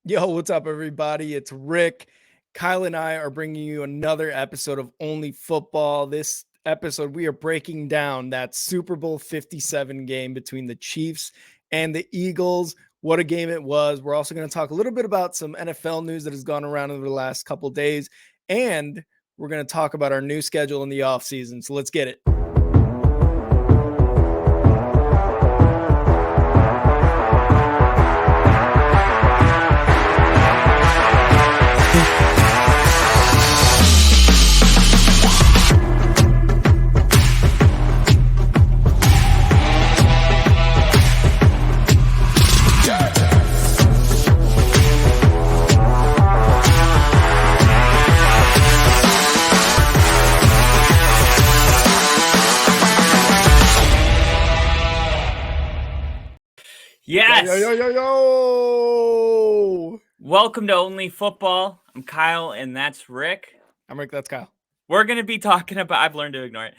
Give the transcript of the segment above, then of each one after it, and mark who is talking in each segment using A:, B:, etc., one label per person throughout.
A: Yo, what's up, everybody? It's Rick. Kyle and I are bringing you another episode of Only Football. This episode, we are breaking down that Super Bowl 57 game between the Chiefs and the Eagles. What a game it was. We're also going to talk a little bit about some NFL news that has gone around over the last couple of days, and we're going to talk about our new schedule in the offseason. So let's get it.
B: Yes.
A: Yo.
B: Welcome to Only Football. I'm Kyle, and that's Rick.
A: I'm Rick. That's Kyle.
B: We're gonna be talking about. I've learned to ignore it.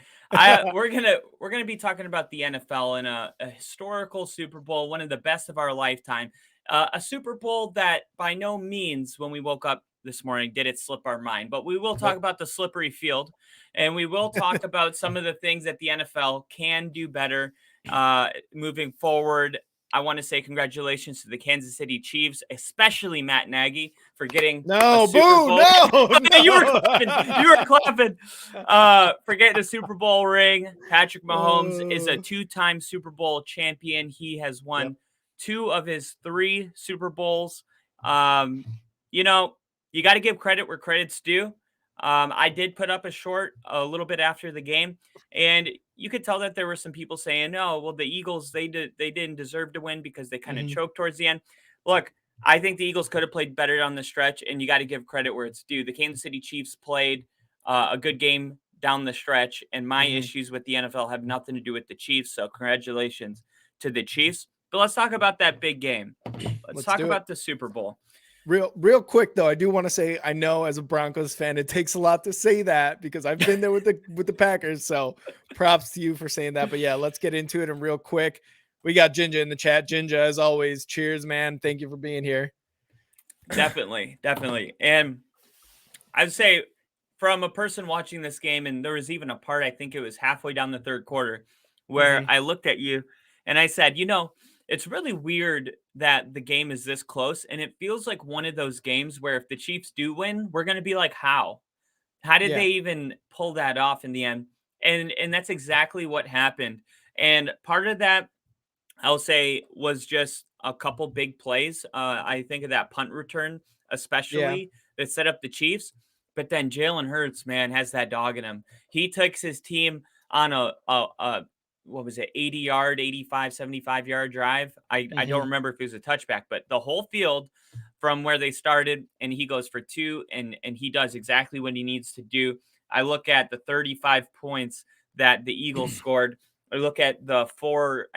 B: We're gonna be talking about the NFL and a historical Super Bowl, one of the best of our lifetime. A Super Bowl that by no means, when we woke up this morning, did it slip our mind. But we will talk about the slippery field, and we will talk about some of the things that the NFL can do better moving forward. I want to say congratulations to the Kansas City Chiefs, especially Matt Nagy, for getting a Super Bowl. You were clapping. For getting a Super Bowl ring. Patrick Mahomes is a two-time Super Bowl champion. He has won two of his three Super Bowls. You got to give credit where credit's due. I did put up a short a little bit after the game, and you could tell that there were some people saying, "No, well, the Eagles they didn't deserve to win because they kind of choked towards the end." Look, I think the Eagles could have played better on the stretch, and you got to give credit where it's due. The Kansas City Chiefs played a good game down the stretch, and my issues with the NFL have nothing to do with the Chiefs. So congratulations to the Chiefs. But let's talk about that big game. Let's talk about the Super Bowl.
A: Real quick though, I do want to say, I know as a Broncos fan, it takes a lot to say that because I've been there with the Packers. So props to you for saying that. But yeah, let's get into it. And real quick, we got Ginger in the chat. Ginger, as always, cheers, man. Thank you for being here.
B: Definitely. And I'd say from a person watching this game, and there was even a part, I think it was halfway down the third quarter, where I looked at you and I said, it's really weird that the game is this close, and it feels like one of those games where if the Chiefs do win, we're going to be like, how did they even pull that off in the end? And that's exactly what happened. And part of that, I'll say, was just a couple big plays. I think of that punt return, especially that set up the Chiefs. But then Jalen Hurts, man, has that dog in him. He takes his team on a what was it, 80-yard, 85, 75-yard drive. I don't remember if it was a touchback, but the whole field from where they started, and he goes for two, and he does exactly what he needs to do. I look at the 35 points that the Eagles scored. I look at the four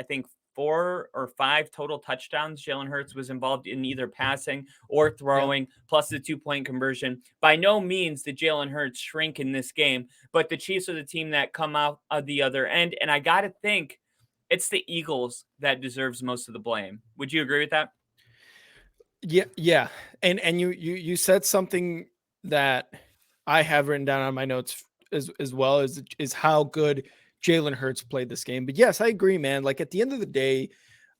B: or five total touchdowns Jalen Hurts was involved in, either passing or throwing, plus the 2-point conversion. By no means did Jalen Hurts shrink in this game, but the Chiefs are the team that come out of the other end. And I got to think it's the Eagles that deserves most of the blame. Would you agree with that?
A: Yeah. And you said something that I have written down on my notes as well, is how good Jalen Hurts played this game. But yes, I agree, man. Like at the end of the day,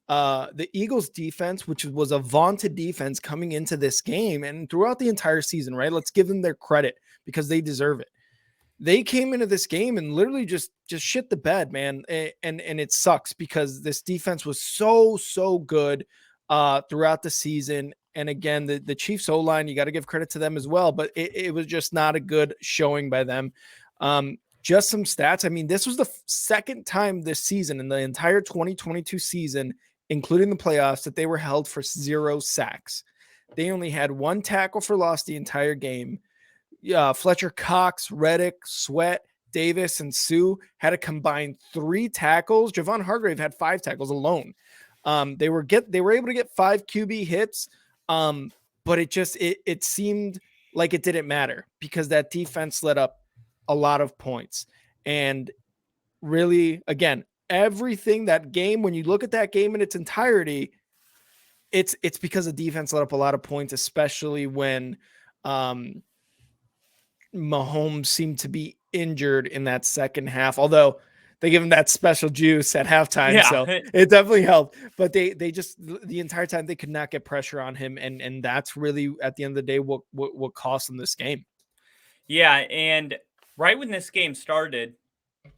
A: the Eagles defense, which was a vaunted defense coming into this game and throughout the entire season, right? Let's give them their credit because they deserve it. They came into this game and literally just shit the bed, man. And it sucks because this defense was so good throughout the season. And again, the Chiefs O-line, you got to give credit to them as well, but it was just not a good showing by them. Just some stats. I mean, this was the second time this season in the entire 2022 season, including the playoffs, that they were held for 0 sacks. They only had 1 tackle for loss the entire game. Fletcher Cox, Reddick, Sweat, Davis, and Sue had a combined 3 tackles. Javon Hargrave had 5 tackles alone. They were able to get 5 QB hits, but it seemed like it didn't matter because that defense let up a lot of points. And really, again, everything that game, when you look at that game in its entirety, it's because the defense let up a lot of points, especially when Mahomes seemed to be injured in that second half. Although they give him that special juice at halftime,
B: Yeah.
A: so it definitely helped. But they just the entire time they could not get pressure on him, and that's really at the end of the day what cost them this game.
B: Yeah, and right when this game started,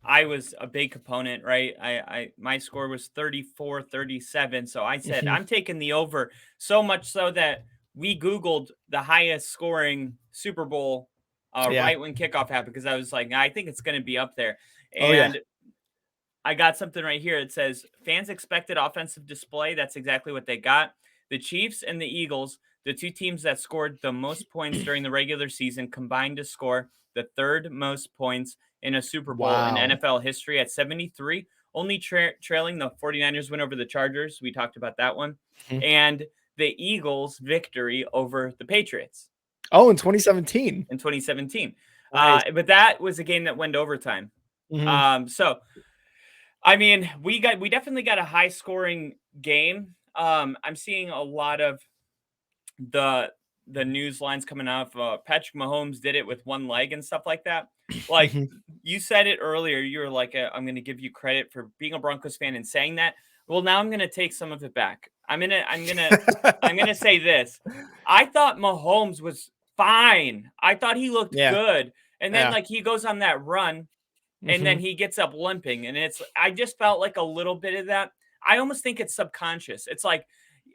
B: I was a big component, right? I my score was 34-37. So I said,
A: Mhm.
B: I'm taking the over, so much so that we Googled the highest scoring Super Bowl
A: Yeah.
B: right when kickoff happened, because I was like, I think it's going to be up there.
A: Oh yeah.
B: And I got something right here. It says fans expected offensive display. That's exactly what they got. The Chiefs and the Eagles, the two teams that scored the most points during the regular season, combined to score the third most points in a Super Bowl in
A: Wow.
B: NFL history at 73, only trailing the 49ers win over the Chargers. We talked about that one.
A: Mhm.
B: And the Eagles' victory over the Patriots
A: Oh, in 2017.
B: in 2017.
A: Nice.
B: But that was a game that went overtime.
A: Mhm.
B: So I mean, we definitely got a high scoring game. I'm seeing a lot of the news lines coming off. Patrick Mahomes did it with one leg and stuff like that. Like
A: Mhm.
B: you said it earlier, you were like, "I'm going to give you credit for being a Broncos fan and saying that." Well, now I'm going to take some of it back. I'm gonna say this. I thought Mahomes was fine. I thought he looked
A: Yeah.
B: good, and then
A: Yeah.
B: like he goes on that run and then
A: Mhm.
B: he gets up limping, and I just felt like a little bit of that. I almost think it's subconscious. It's like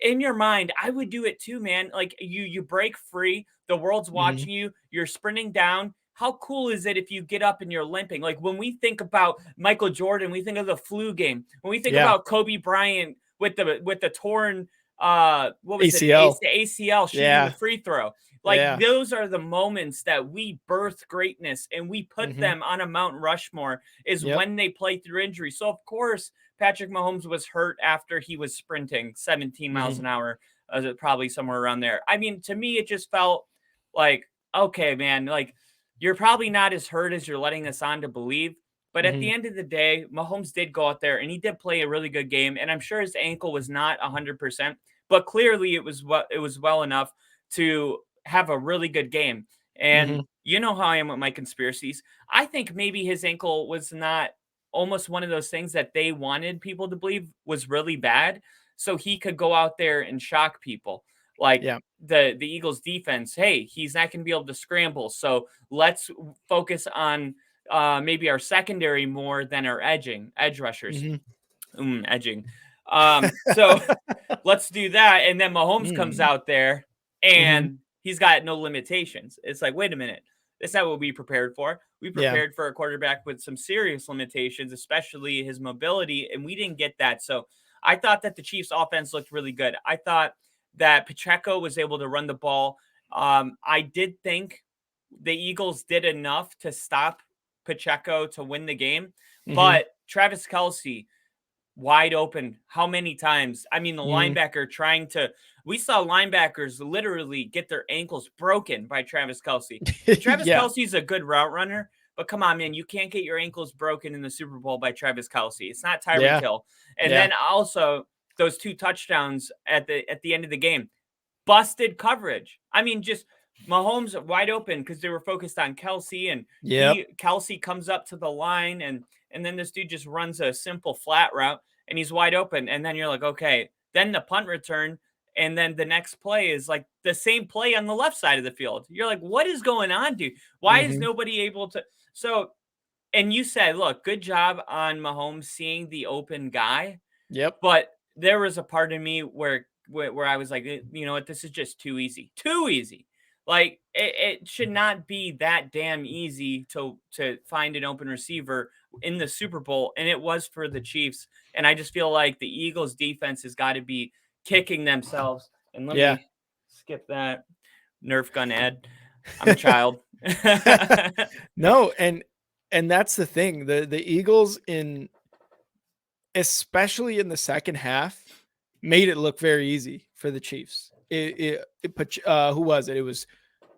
B: in your mind, I would do it too, man. Like you break free, the world's
A: Mhm.
B: watching you, you're sprinting down. How cool is it if you get up and you're limping? Like when we think about Michael Jordan, we think of the flu game. When we think
A: Yeah.
B: about Kobe Bryant with the torn what was it,
A: ACL.
B: ACL shooting the
A: Yeah.
B: free throw. Like
A: Yeah.
B: those are the moments that we birth greatness, and we put
A: Mhm.
B: them on a Mount Rushmore is
A: Yep.
B: when they play through injury. So of course Patrick Mahomes was hurt after he was sprinting 17 miles an
A: Mhm.
B: hour, probably somewhere around there. I mean, to me, it just felt like, okay, man, like you're probably not as hurt as you're letting us on to believe. But at the
A: Mhm.
B: end of the day, Mahomes did go out there and he did play a really good game. And I'm sure his ankle was not 100%, but clearly it was well enough to have a really good game. And
A: Mhm.
B: you know how I am with my conspiracies. I think maybe his ankle was not almost one of those things that they wanted people to believe was really bad, so he could go out there and shock people. Like
A: Yeah.
B: the Eagles defense, hey, he's not going to be able to scramble, so let's focus on maybe our secondary more than our edge rushers.
A: Mhm.
B: Edging. So let's do that. And then Mahomes comes
A: Mm.
B: out there
A: Mhm.
B: and he's got no limitations. It's like, wait a minute. That's not what we prepared for. We
A: Yeah.
B: prepared for a quarterback with some serious limitations, especially his mobility, and we didn't get that. So I thought that the Chiefs offense looked really good. I thought that Pacheco was able to run the ball. I did think the Eagles did enough to stop Pacheco to win the game,
A: Mhm.
B: but Travis Kelsey, wide open. How many times? I mean, the
A: Mhm.
B: linebacker trying to. We saw linebackers literally get their ankles broken by Travis Kelsey. Travis
A: Yeah.
B: Kelsey's a good route runner, but come on, man, you can't get your ankles broken in the Super Bowl by Travis Kelsey. It's not Tyreek
A: Yeah.
B: Hill. And
A: Yeah.
B: then also those two touchdowns at the end of the game, busted coverage. I mean, just Mahomes wide open because they were focused on Kelsey, and
A: Yep.
B: Kelsey comes up to the line, and then this dude just runs a simple flat route, and he's wide open, and then you're like, okay. Then the punt return, and then the next play is like the same play on the left side of the field. You're like, what is going on, dude? Why is
A: Mhm.
B: nobody able to? So, and you said, look, good job on Mahomes seeing the open guy,
A: Yep.
B: but there was a part of me where I was like, you know what, this is just too easy. Like it should not be that damn easy to find an open receiver in the Super Bowl, and it was for the Chiefs. And I just feel like the Eagles' defense has got to be kicking themselves. And let
A: Yeah.
B: me skip that Nerf gun Ed. I'm a child.
A: No, and that's the thing. The Eagles in especially in the second half made it look very easy for the Chiefs. Who was it? It was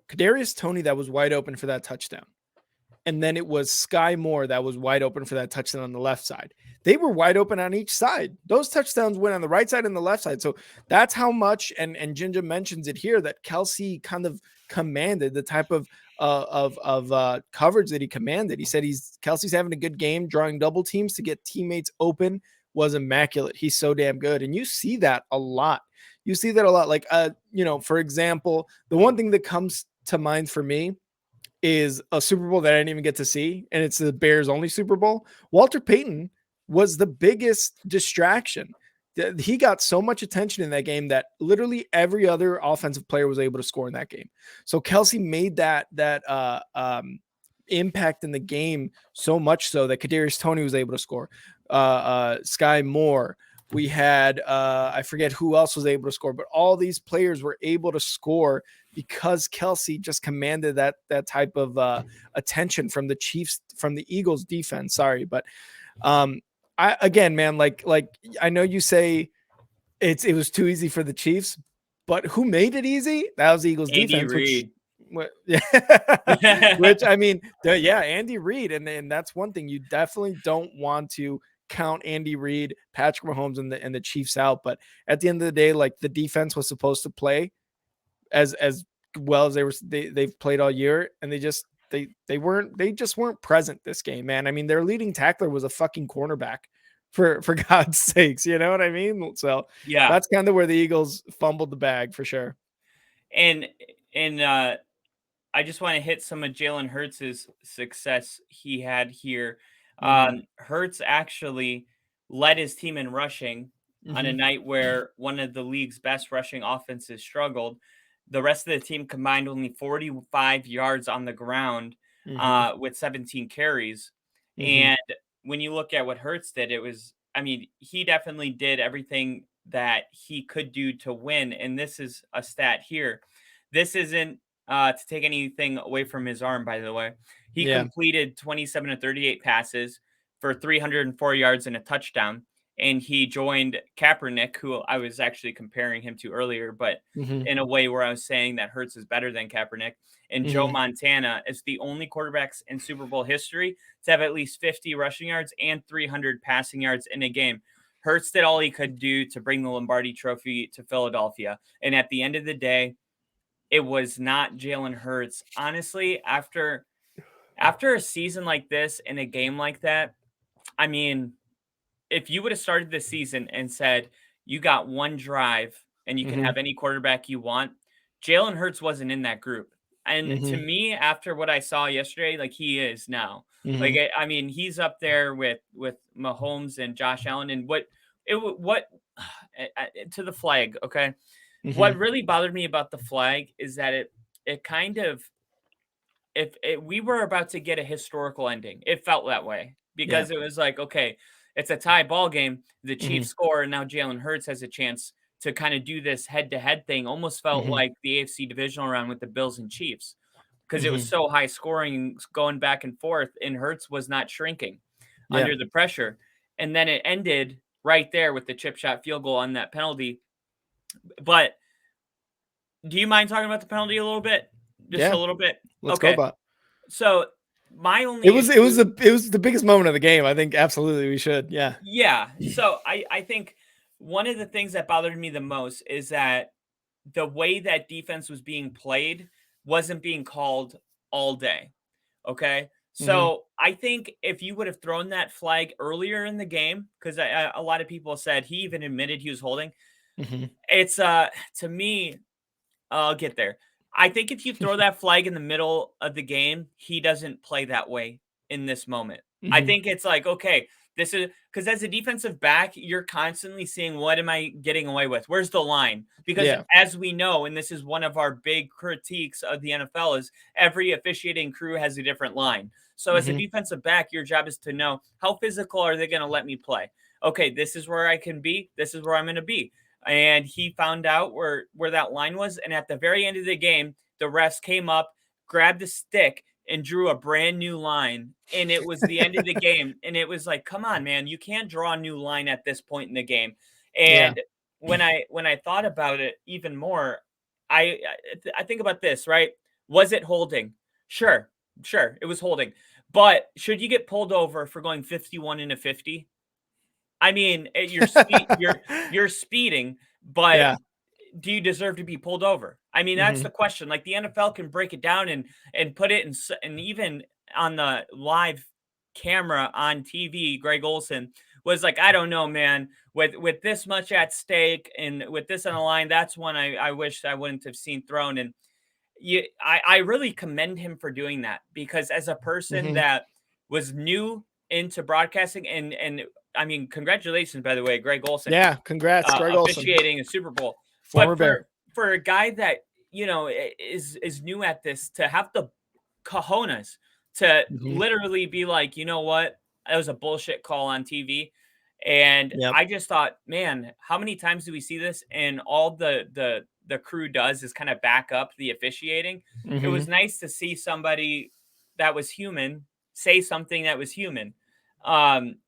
A: Kadarius Toney that was wide open for that touchdown. and then it was Sky Moore that was wide open for that touchdown on the left side. They were wide open on each side. Those touchdowns went on the right side and the left side. So that's how much, and Jinja mentions it here, that Kelsey kind of commanded the type of coverage that he commanded. He said Kelsey's having a good game, drawing double teams to get teammates open was immaculate. He's so damn good. And you see that a lot. You see that a lot. Like, for example, the one thing that comes to mind for me is a Super Bowl that I didn't even get to see, and it's the Bears only Super Bowl. Walter Payton was the biggest distraction. He got so much attention in that game that literally every other offensive player was able to score in that game. So Kelsey made that impact in the game so much so that Kadarius Toney was able to score. Sky Moore. We had I forget who else was able to score, but all these players were able to score because Kelsey just commanded that type of attention from the Eagles defense. Sorry, but again, man, like I know you say it was too easy for the Chiefs, but who made it easy? That was the Eagles
B: Andy
A: defense,
B: Reid.
A: which I mean, Andy Reid, and that's one thing you definitely don't want to count Andy Reid, Patrick Mahomes, and the Chiefs out. But at the end of the day, like, the defense was supposed to play as well as they've played all year, and they just weren't present this game, man. I mean, their leading tackler was a fucking cornerback, for God's sakes, you know what I mean? So
B: Yeah,
A: that's kind of where the Eagles fumbled the bag for sure.
B: and I just want to hit some of Jalen Hurts' success he had here. Hurts actually led his team in rushing on a night where one of the league's best rushing offenses struggled. The rest of the team combined only 45 yards on the ground with 17 carries. And when you look at what Hurts did, he definitely did everything that he could do to win. And this is a stat here. This isn't to take anything away from his arm, by the way. He completed 27 of 38 passes for 304 yards and a touchdown. And he joined Kaepernick, who I was actually comparing him to earlier, but in a way where I was saying that Hurts is better than Kaepernick. And Joe Montana is the only quarterbacks in Super Bowl history to have at least 50 rushing yards and 300 passing yards in a game. Hurts did all he could do to bring the Lombardi Trophy to Philadelphia. And at the end of the day, it was not Jalen Hurts. Honestly, after a season like this and a game like that, I mean, if you would have started the season and said you got one drive and you can have any quarterback you want, Jalen Hurts wasn't in that group. And to me, after what I saw yesterday, like, he is now. Like, I mean, he's up there with Mahomes and Josh Allen. And to the flag, okay? What really bothered me about the flag is that it kind of, if we were about to get a historical ending, it felt that way, because it was like, okay, it's a tie ball game. The Chiefs score, and now Jalen Hurts has a chance to kind of do this head-to-head thing. Almost felt like the AFC divisional round with the Bills and Chiefs, because it was so high scoring, going back and forth, and Hurts was not shrinking under the pressure. And then it ended right there with the chip shot field goal on that penalty. But do you mind talking about the penalty a little bit? Just a little bit?
A: Let's go about.
B: So my only
A: it was the biggest moment of the game. I think absolutely we should. Yeah.
B: Yeah. So I think one of the things that bothered me the most is that the way that defense was being played wasn't being called all day. Okay. So I think if you would have thrown that flag earlier in the game, because a lot of people said, he even admitted he was holding. It's to me, I'll get there. I think if you throw that flag in the middle of the game, he doesn't play that way in this moment. I think it's like, okay, this is because as a defensive back, you're constantly seeing, what am I getting away with? Where's the line? Because as we know, and this is one of our big critiques of the NFL, is every officiating crew has a different line. So as a defensive back, your job is to know, how physical are they going to let me play? Okay, this is where I can be. This is where I'm going to be. And he found out where that line was. And at the very end of the game, the refs came up, grabbed the stick, and drew a brand new line. And it was the end of the game. And it was like, come on, man, you can't draw a new line at this point in the game. And when I thought about it even more, I think about this, right? Was it holding? Sure, it was holding. But should you get pulled over for going 51 into 50? I mean, you're speeding, but
A: Yeah.
B: do you deserve to be pulled over? I mean, that's
A: Mhm.
B: the question. Like the NFL can break it down and put it in, and even on the live camera on TV, Greg Olson was like, I don't know, man. With this much at stake and with this on the line, that's one I wish I wouldn't have seen thrown. And I really commend him for doing that because as a person
A: Mhm.
B: that was new into broadcasting and I mean, congratulations by the way, Greg Olson,
A: Yeah, congrats, Greg Olson,
B: officiating a Super Bowl.
A: former
B: But
A: Bear.
B: for a guy that is new at this to have the cojones to
A: Mhm.
B: literally be like, you know what, that was a bullshit call on TV. And
A: Yep.
B: I just thought, man, how many times do we see this? And all the crew does is kind of back up the officiating. It was
A: Mhm.
B: nice to see somebody that was human say something that was human,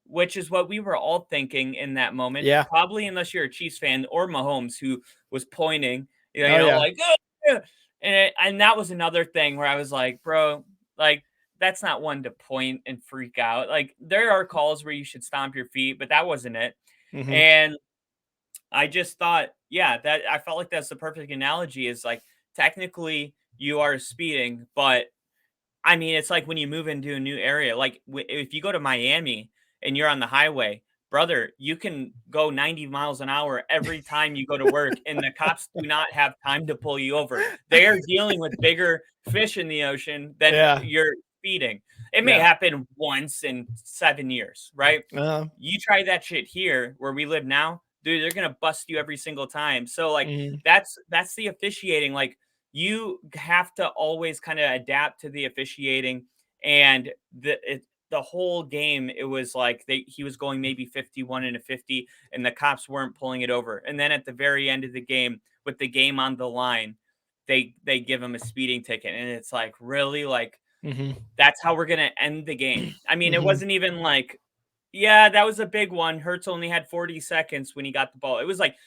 B: which is what we were all thinking in that moment.
A: Yeah.
B: Probably unless you're a Chiefs fan or Mahomes, who was pointing,
A: Oh, yeah.
B: like, "Oh, yeah." And that was another thing where I was like, bro, like that's not one to point and freak out. Like there are calls where you should stomp your feet, but that wasn't it.
A: Mhm.
B: And I just thought, yeah, that I felt like that's the perfect analogy is like technically you are speeding, but I mean, it's like when you move into a new area, like if you go to Miami and you're on the highway, brother, you can go 90 miles an hour every time you go to work, and the cops do not have time to pull you over. They are dealing with bigger fish in the ocean than
A: Yeah.
B: you're feeding. It may
A: Yeah.
B: happen once in 7 years, right?
A: Uh-huh.
B: You try that shit here where we live now, dude, they're gonna bust you every single time. So like
A: Mhm.
B: that's the officiating. Like you have to always kind of adapt to the officiating and the whole game it was like he was going maybe 51 into 50 and the cops weren't pulling it over, and then at the very end of the game with the game on the line they give him a speeding ticket, and it's like really like
A: Mhm.
B: that's how we're gonna end the game. I mean, it
A: Mhm.
B: wasn't even like, yeah, that was a big one. Hertz only had 40 seconds when he got the ball. It was like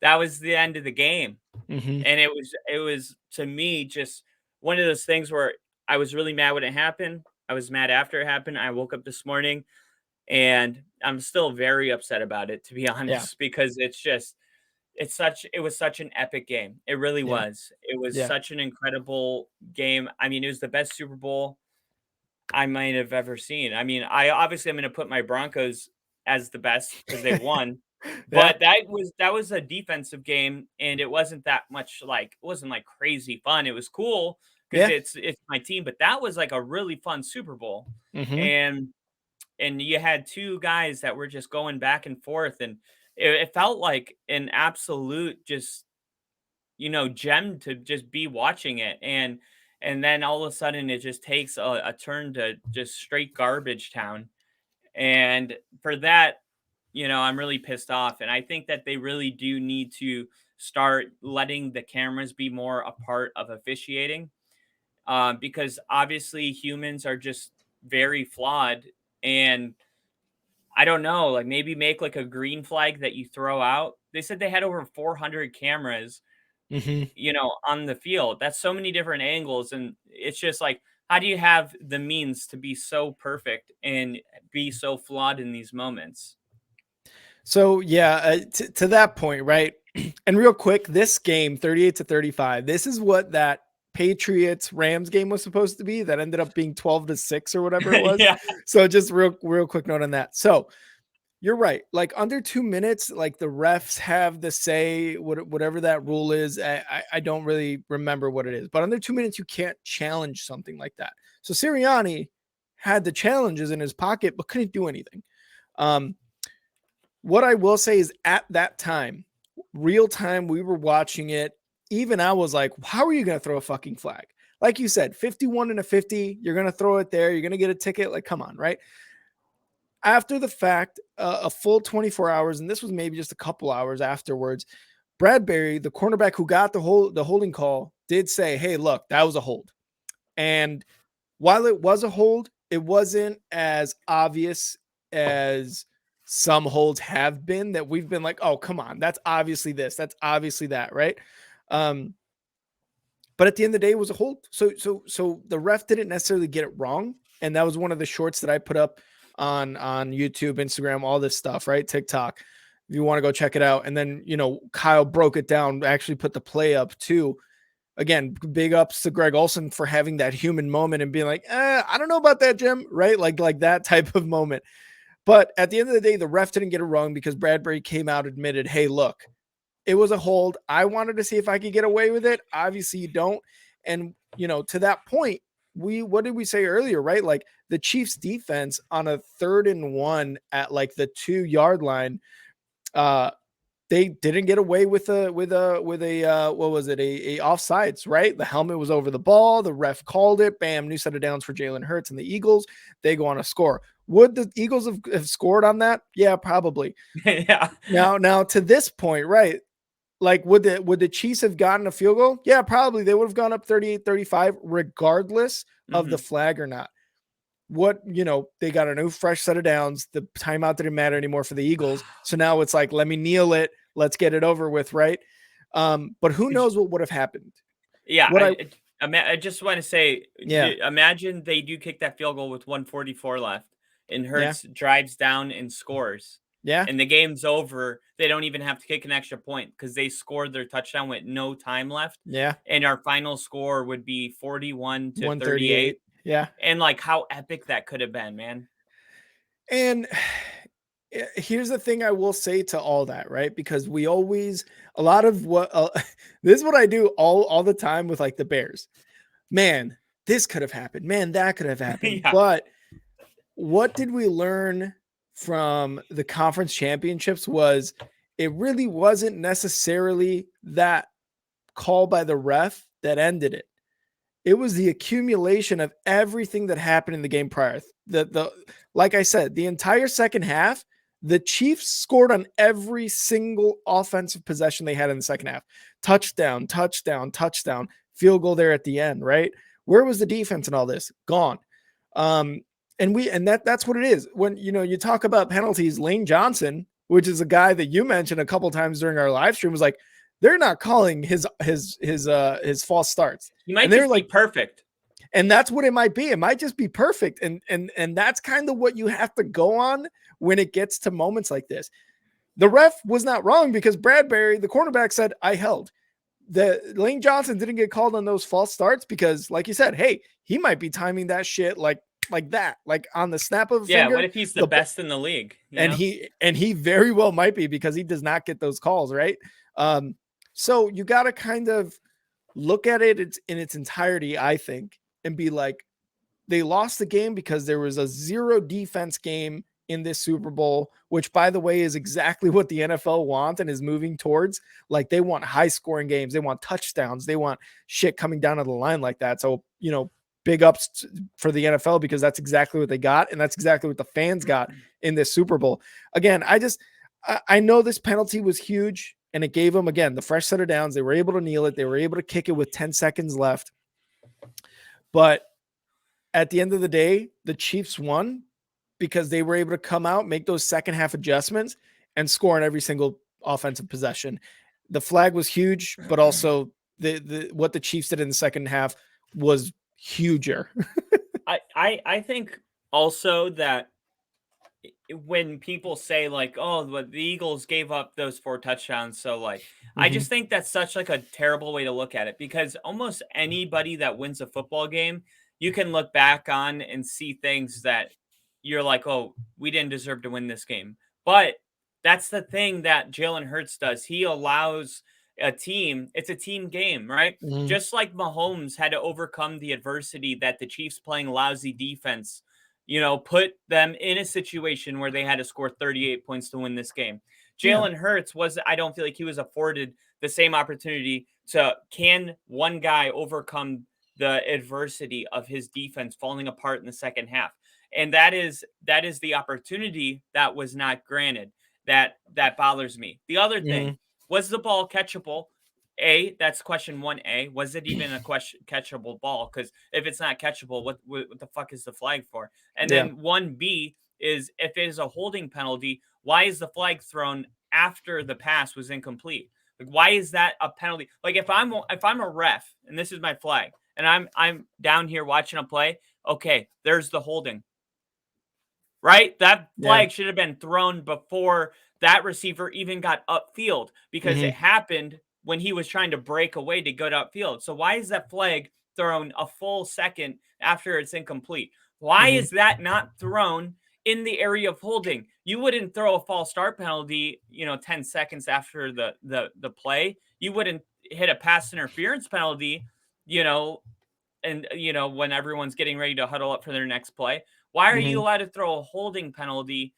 B: that was the end of the game.
A: Mhm.
B: And it was to me just one of those things where I was really mad when it happened. I was mad after it happened. I woke up this morning and I'm still very upset about it, to be
A: Yeah.
B: honest, because it was such an epic game. It really
A: Yeah.
B: was. It was
A: Yeah.
B: such an incredible game. I mean, it was the best Super Bowl I might have ever seen. I mean, I'm gonna put my Broncos as the best because they won,
A: Yeah.
B: but that was a defensive game, and it wasn't that much like it wasn't like crazy fun. It was cool because
A: Yeah.
B: it's my team, but that was like a really fun Super Bowl,
A: Mhm.
B: and you had two guys that were just going back and forth, and it felt like an absolute just gem to just be watching it, and then all of a sudden it just takes a turn to just straight garbage town. And for that, I'm really pissed off. And I think that they really do need to start letting the cameras be more a part of officiating, because obviously humans are just very flawed. And I don't know, like maybe make like a green flag that you throw out. They said they had over 400 cameras
A: Mhm.
B: on the field. That's so many different angles. And it's just like, how do you have the means to be so perfect and be so flawed in these moments?
A: So yeah, to that point, right? And real quick, this game, 38-35. This is what that Patriots Rams game was supposed to be. That ended up being 12-6 or whatever it was.
B: Yeah.
A: So just real quick note on that. So you're right. Like under 2 minutes, like the refs have the say, whatever that rule is. I don't really remember what it is, but under 2 minutes, you can't challenge something like that. So Sirianni had the challenges in his pocket, but couldn't do anything. Um, what I will say is at that time, real time, we were watching it. Even I was like, how are you going to throw a fucking flag? Like you said, 51 and a 50, you're going to throw it there. You're going to get a ticket. Like, come on, right? After the fact, a full 24 hours, and this was maybe just a couple hours afterwards, Bradbury, the cornerback who got the holding call, did say, hey, look, that was a hold. And while it was a hold, it wasn't as obvious as some holds have been that we've been like, oh, come on, that's obviously this, that's obviously that, right? Um, But at the end of the day, it was a hold. So the ref didn't necessarily get it wrong, and that was one of the shorts that I put up on YouTube, Instagram, all this stuff, right? TikTok. If you want to go check it out, and then Kyle broke it down, actually put the play up too. Again, big ups to Greg Olson for having that human moment and being like, I don't know about that, Jim, right? Like that type of moment. But at the end of the day, the ref didn't get it wrong because Bradbury came out, admitted, hey, look, it was a hold. I wanted to see if I could get away with it. Obviously, you don't. And, to that point, what did we say earlier, right? Like the Chiefs defense on a 3rd and 1 at like the 2-yard line, they didn't get away with a what was it, a offsides, right? The helmet was over the ball. The ref called it. Bam, new set of downs for Jalen Hurts and the Eagles. They go on a score. Would the Eagles have scored on that? Yeah, probably.
B: Yeah.
A: Now to this point, right? Like, would the Chiefs have gotten a field goal? Yeah, probably. They would have gone up 38-35, regardless of the flag or not. They got a new fresh set of downs. The timeout didn't matter anymore for the Eagles. So now it's like, let me kneel it. Let's get it over with, right? But who knows what would have happened?
B: Yeah, I just want to say, imagine they do kick that field goal with 1:44 left, and Hurts drives down and scores.
A: Yeah.
B: And the game's over. They don't even have to kick an extra point because they scored their touchdown with no time left.
A: Yeah.
B: And our final score would be 41-38.
A: 138. Yeah.
B: And like how epic that could have been, man.
A: And here's the thing I will say to all that, right? Because we always, a lot of what, this is what I do all the time with like the Bears. Man, this could have happened. Man, that could have happened.
B: Yeah.
A: But what did we learn from the conference championships was it really wasn't necessarily that call by the ref that ended it. It was the accumulation of everything that happened in the game prior. Like I said, the entire second half, the Chiefs scored on every single offensive possession they had in the second half. Touchdown, touchdown, touchdown, field goal there at the end, right? Where was the defense in all this? Gone. And that's what it is. When you talk about penalties, Lane Johnson, which is a guy that you mentioned a couple times during our live stream, was like, they're not calling his false starts.
B: He might just be perfect.
A: And that's what it might be. It might just be perfect. And that's kind of what you have to go on when it gets to moments like this. The ref was not wrong because Bradbury, the cornerback, said, I held. The Lane Johnson didn't get called on those false starts because, like you said, hey, he might be timing that shit like that, like on the snap of a finger.
B: What if he's the best in the league?
A: And he very well might be because he does not get those calls, right? So you got to kind of look at it in its entirety, I think, and be like, they lost the game because there was a 0 defense game in this Super Bowl, which, by the way, is exactly what the NFL wants and is moving towards. Like, they want high scoring games. They want touchdowns. They want shit coming down to the line like that. So, big ups for the NFL because that's exactly what they got. And that's exactly what the fans got in this Super Bowl. Again, I know this penalty was huge and it gave them, again, the fresh set of downs. They were able to kneel it. They were able to kick it with 10 seconds left. But at the end of the day, the Chiefs won because they were able to come out, make those second half adjustments and score on every single offensive possession. The flag was huge, but also the what the Chiefs did in the second half was huger.
B: I think also that when people say like, oh, the Eagles gave up those 4 touchdowns, so like, I just think that's such like a terrible way to look at it because almost anybody that wins a football game, you can look back on and see things that you're like, oh, we didn't deserve to win this game. But that's the thing that Jalen Hurts does. He allows a team, it's a team game, right? Just like Mahomes had to overcome the adversity that the Chiefs playing lousy defense, put them in a situation where they had to score 38 points to win this game. Jalen Hurts I don't feel like he was afforded the same opportunity can one guy overcome the adversity of his defense falling apart in the second half. And that is the opportunity that was not granted. That bothers me. The other thing, was the ball catchable? That's question 1A. Was it even a catchable ball? Because if it's not catchable, what the fuck is the flag for? And then 1B is, if it is a holding penalty, why is the flag thrown after the pass was incomplete? Like, why is that a penalty? Like, if I'm a ref and this is my flag and I'm down here watching a play, okay, there's the holding. Right? That
A: Yeah.
B: flag should have been thrown before that receiver even got upfield because it happened when he was trying to break away to go to upfield. So why is that flag thrown a full second after it's incomplete? Why is that not thrown in the area of holding? You wouldn't throw a false start penalty, 10 seconds after the play. You wouldn't hit a pass interference penalty, you know, and when everyone's getting ready to huddle up for their next play. Why are you allowed to throw a holding penalty?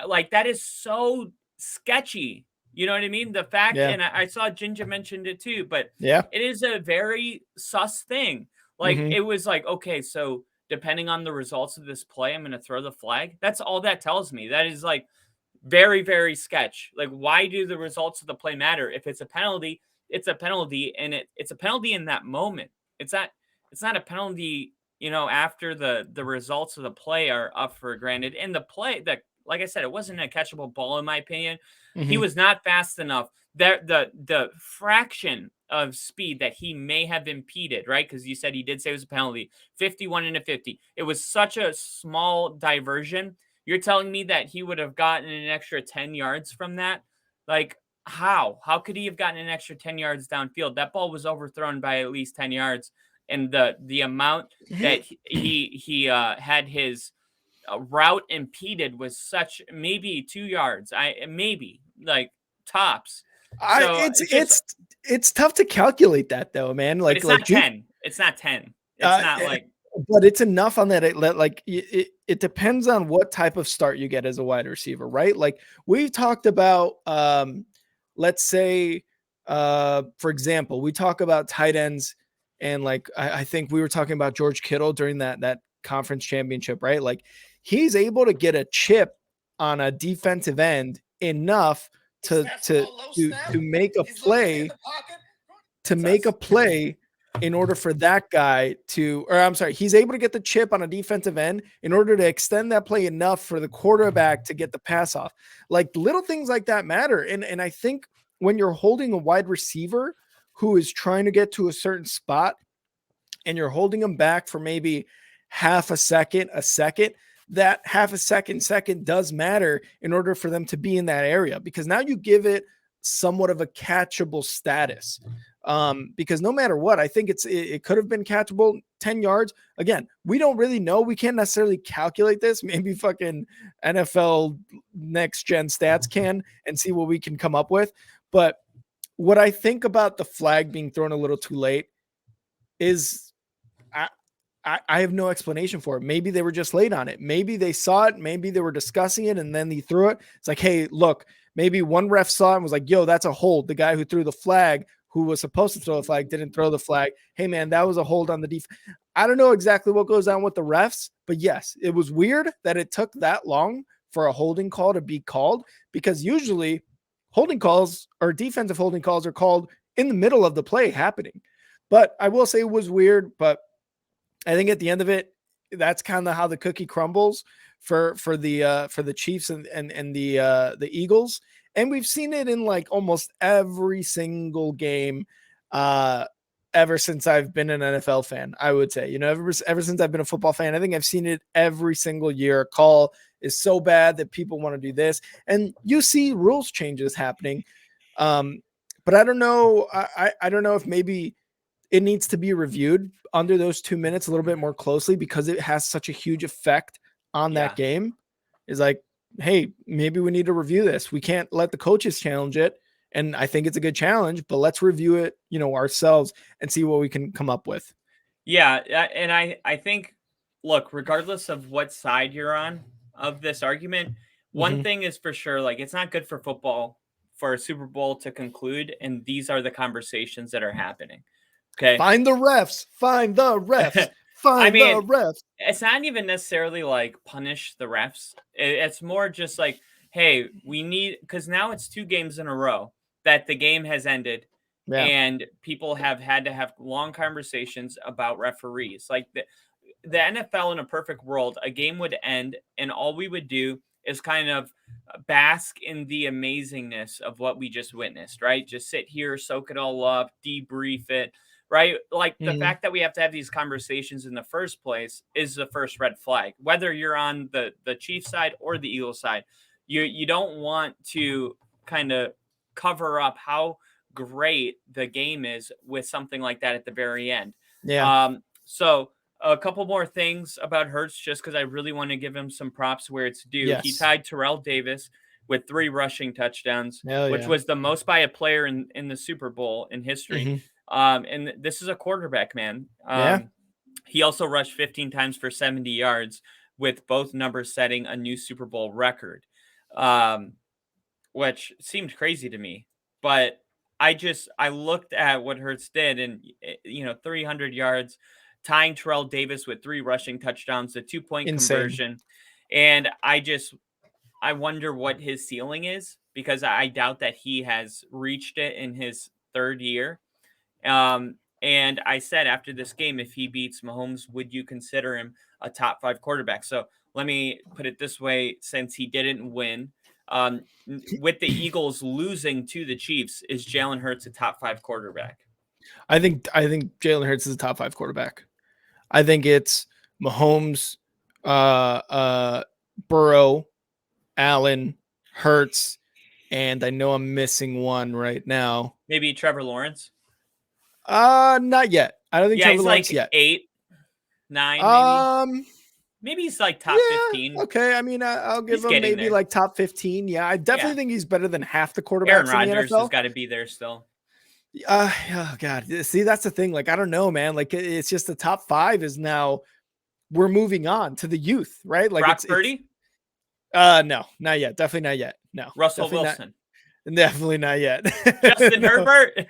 B: Like, that is so sketchy. You know what I mean? The fact,
A: Yeah.
B: and I saw Ginger mentioned it too, but
A: Yeah.
B: it is a very sus thing. Like, it was like, okay, so depending on the results of this play, I'm going to throw the flag. That's all that tells me. That is like very, very sketch. Like, why do the results of the play matter? If it's a penalty, it's a penalty, and it's a penalty in that moment. It's not a penalty, after the results of the play are up for granted. And the play that, like I said, it wasn't a catchable ball in my opinion. He was not fast enough. The fraction of speed that he may have impeded, right? Because you said he did say it was a penalty, 51 into 50. It was such a small diversion. You're telling me that he would have gotten an extra 10 yards from that? Like, how? How could he have gotten an extra 10 yards downfield? That ball was overthrown by at least 10 yards. And the amount that he had his route impeded was such, maybe 2 yards. Maybe, like, tops. So
A: It's tough to calculate that though, man.
B: but it's not 10. It's not 10. It's not like,
A: but it's enough on that. It depends on what type of start you get as a wide receiver, right? Like we've talked about, let's say, for example, we talk about tight ends, and like I think we were talking about George Kittle during that conference championship, right? Like he's able to get a chip on a defensive end enough to make a play in order for that guy to, or I'm sorry, he's able to get the chip on a defensive end in order to extend that play enough for the quarterback to get the pass off. Like little things like that matter. And I think when you're holding a wide receiver who is trying to get to a certain spot and you're holding them back for maybe half a second, that half a second does matter in order for them to be in that area, because now you give it somewhat of a catchable status. Because no matter what, I think it could have been catchable 10 yards. Again, we don't really know. We can't necessarily calculate this. Maybe fucking NFL next gen stats can and see what we can come up with. But what I think about the flag being thrown a little too late is I have no explanation for it. Maybe they were just late on it. Maybe they saw it. Maybe they were discussing it and then he threw it. It's like, hey, look, maybe one ref saw it and was like, yo, that's a hold. The guy who threw the flag, who was supposed to throw the flag, didn't throw the flag. Hey, man, that was a hold on the defense. I don't know exactly what goes on with the refs, but yes, it was weird that it took that long for a holding call to be called, because usually holding calls or defensive holding calls are called in the middle of the play happening. But I will say it was weird, but I think at the end of it, that's kind of how the cookie crumbles for the Chiefs and the Eagles. And we've seen it in like almost every single game ever since I've been an NFL fan, I would say. Ever since I've been a football fan, I think I've seen it every single year. A call is so bad that people want to do this. And you see rules changes happening. But I don't know. I don't know if maybe it needs to be reviewed under those 2 minutes a little bit more closely, because it has such a huge effect on that game. Is like, hey, maybe we need to review this. We can't let the coaches challenge it. And I think it's a good challenge, but let's review it, ourselves and see what we can come up with.
B: Yeah. And I think, look, regardless of what side you're on of this argument, one thing is for sure, like, it's not good for football for a Super Bowl to conclude. And these are the conversations that are happening. Okay.
A: Find the refs. The refs.
B: It's not even necessarily like punish the refs. It's more just like, hey, we need, because now it's 2 games in a row that the game has ended. Yeah. And people have had to have long conversations about referees. Like the NFL in a perfect world, a game would end and all we would do is kind of bask in the amazingness of what we just witnessed, right? Just sit here, soak it all up, debrief it, right? Like the
A: Mhm.
B: fact that we have to have these conversations in the first place is the first red flag. Whether you're on the Chiefs side or the Eagles side, you don't want to kind of cover up how great the game is with something like that at the very end.
A: Yeah.
B: So a couple more things about Hurts, just because I really want to give him some props where it's due. He
A: Yes.
B: tied Terrell Davis with 3 rushing touchdowns,
A: Hell
B: which
A: yeah.
B: was the most by a player in the Super Bowl in history.
A: Mhm.
B: And this is a quarterback, man.
A: Yeah.
B: He also rushed 15 times for 70 yards, with both numbers setting a new Super Bowl record, um, which seemed crazy to me. But I looked at what Hurts did, and 300 yards, tying Terrell Davis with 3 rushing touchdowns, the 2-point
A: Insane.
B: conversion, and I wonder what his ceiling is, because I doubt that he has reached it in his 3rd year. And I said after this game, if he beats Mahomes, would you consider him a top 5 quarterback? So let me put it this way: since he didn't win, with the Eagles losing to the Chiefs, is Jalen Hurts a top 5 quarterback?
A: I think Jalen Hurts is a top 5 quarterback. I think it's Mahomes, Burrow, Allen, Hurts, and I know I'm missing one right now.
B: Maybe Trevor Lawrence?
A: Not yet. I don't think
B: Yeah,
A: Trevor
B: he's
A: Lawrence
B: like
A: yet.
B: 8, 9, maybe.
A: Um,
B: Maybe he's like top
A: yeah,
B: 15.
A: okay. I mean, I'll give
B: He's
A: him
B: getting
A: maybe
B: there.
A: like top 15. Yeah, I definitely
B: Yeah.
A: think he's better than half the
B: Aaron
A: quarterbacks in the
B: Rodgers has
A: NFL.
B: got to be there still.
A: Oh God. See, that's the thing. Like, I don't know, man. Like, it's just the top 5 is now we're moving on to the youth, right? Like,
B: Brock
A: it's
B: Purdy?
A: no, not yet. Definitely not yet. No,
B: Russell
A: definitely not.
B: Wilson?
A: Definitely not yet.
B: Justin
A: No.
B: Herbert?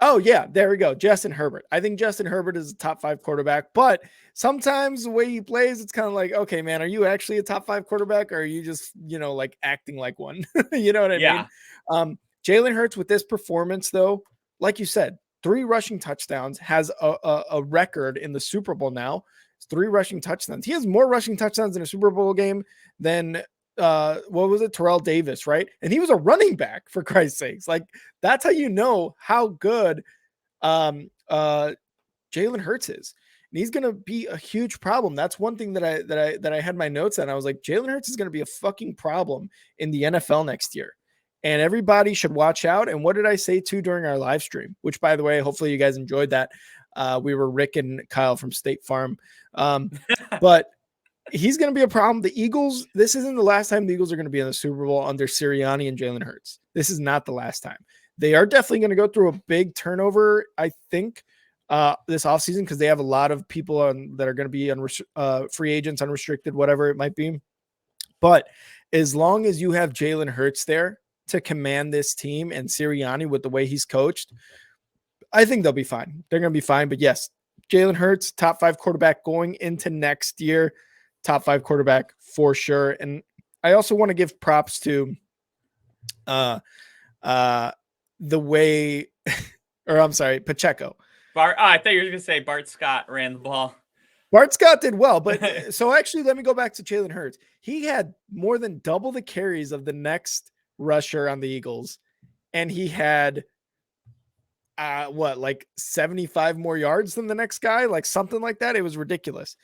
A: Oh yeah, there we go. Justin Herbert. I think Justin Herbert is a top 5 quarterback, but sometimes the way he plays, it's kind of like, okay, man, are you actually a top 5 quarterback, or are you just, like acting like one? You know what I mean?
B: Yeah.
A: Jalen Hurts with this performance, though, like you said, 3 rushing touchdowns, has a record in the Super Bowl now. It's 3 rushing touchdowns. He has more rushing touchdowns in a Super Bowl game than what was it, Terrell Davis, right? And he was a running back, for Christ's sakes. Like, that's how you know how good um Jalen Hurts is. And he's gonna be a huge problem. That's one thing that I had my notes on. I was like, Jalen Hurts is gonna be a fucking problem in the NFL next year. And everybody should watch out. And what did I say too during our live stream? Which, by the way, hopefully you guys enjoyed that. We were Rick and Kyle from State Farm. But he's going to be a problem. The Eagles, this isn't the last time the Eagles are going to be in the Super Bowl under Sirianni and Jalen Hurts. This is not the last time. They are definitely going to go through a big turnover, I think, this offseason, because they have a lot of people that are going to be free agents, unrestricted, whatever it might be. But as long as you have Jalen Hurts there to command this team, and Sirianni with the way he's coached, I think they'll be fine. They're going to be fine. But yes, Jalen Hurts, top 5 quarterback going into next year. Top 5 quarterback for sure. And I also want to give props to the way, or I'm sorry, Pacheco.
B: I thought you were going to say Bart Scott ran the ball.
A: Bart Scott did well, but so actually, let me go back to Jalen Hurts. He had more than double the carries of the next rusher on the Eagles, and he had like 75 more yards than the next guy, like something like that. It was ridiculous.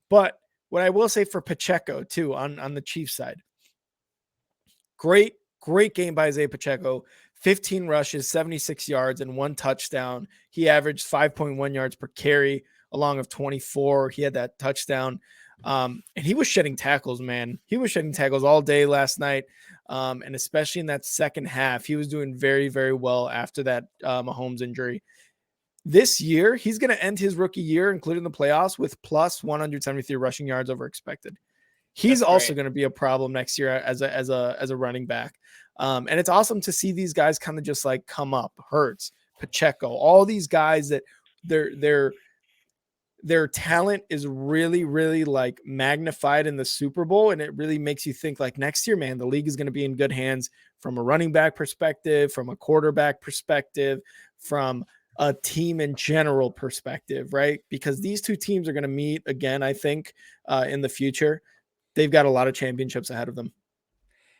A: But what I will say for Pacheco too, on the Chiefs side, great game by Isaiah Pacheco. 15 rushes, 76 yards, and 1 touchdown. He averaged 5.1 yards per carry, along of 24. He had that touchdown. And he was shedding tackles, man. He was shedding tackles all day last night. And especially in that second half, he was doing very, very well after that Mahomes injury. This year, he's going to end his rookie year, including the playoffs, with plus 173 rushing yards over expected. He's also going to be a problem next year as a running back. And it's awesome to see these guys kind of just like come up. Hurts, Pacheco, all these guys that their talent is really, really like magnified in the Super Bowl. And it really makes you think like next year, man, the league is going to be in good hands from a running back perspective, from a quarterback perspective, from a team in general perspective, right? Because these two teams are going to meet again, I think, in the future. they've got a lot of championships ahead of them.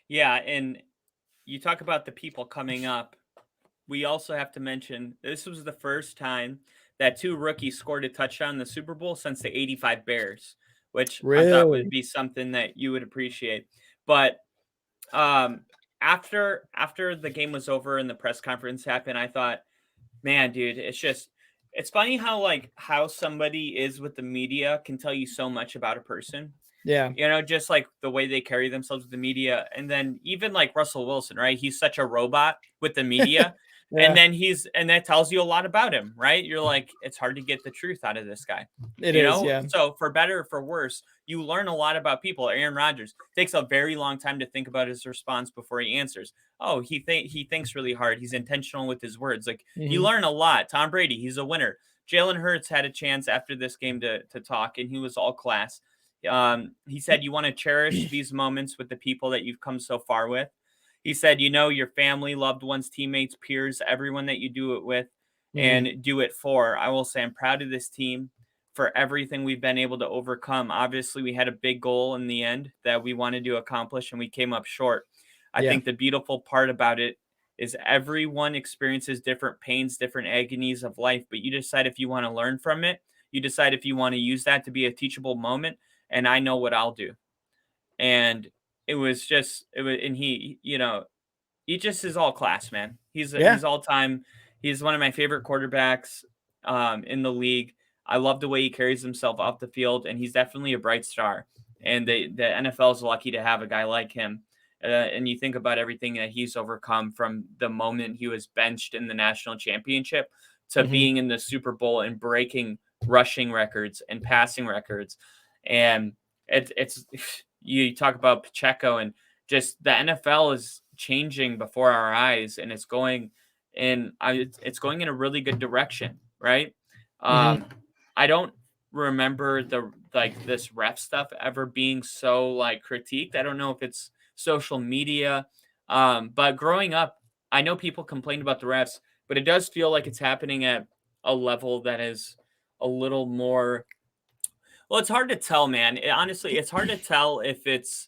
B: Yeah, and you talk about the people coming up. We also have to mention this was the first time that two rookies scored a touchdown in the Super Bowl since the '85 Bears, which I thought would
A: Really?
B: be something that you would appreciate. But um, after the game was over and the press conference happened, I thought, man, dude, it's funny how how somebody is with the media can tell you so much about a person.
A: Yeah.
B: Just like the way they carry themselves with the media. And then even like Russell Wilson, right? He's such a robot with the media. And
A: Yeah,
B: then and that tells you a lot about him, right? You're like, it's hard to get the truth out of this guy.
A: it is. Yeah.
B: So for better or for worse, you learn a lot about people. Aaron Rodgers takes a very long time to think about his response before he answers. Oh, he thinks really hard. He's intentional with his words. Like you
A: Mhm.
B: learn a lot. Tom Brady, he's a winner. Jalen Hurts had a chance after this game to talk, and he was all class. He said you want to cherish these moments with the people that you've come so far with. He said, your family, loved ones, teammates, peers, everyone that you do it with
A: Mhm.
B: and do it for. I will say I'm proud of this team for everything we've been able to overcome. Obviously, we had a big goal in the end that we wanted to accomplish, and we came up short. I
A: Yeah.
B: think the beautiful part about it is everyone experiences different pains, different agonies of life, but you decide if you want to learn from it. You decide if you want to use that to be a teachable moment, and I know what I'll do. And and he just is all class, man.
A: Yeah.
B: He's all time. He's one of my favorite quarterbacks in the league. I love the way he carries himself off the field, and he's definitely a bright star. And the NFL is lucky to have a guy like him. And you think about everything that he's overcome from the moment he was benched in the national championship to
A: Mhm.
B: being in the Super Bowl and breaking rushing records and passing records. And it's you talk about Pacheco and just the NFL is changing before our eyes, and it's going in a really good direction, right?
A: Mhm.
B: I don't remember this ref stuff ever being so critiqued. I don't know if it's social media, but growing up, I know people complained about the refs, but it does feel like it's happening at a level that is a little more well, it's hard to tell, man. Honestly, it's hard to tell if it's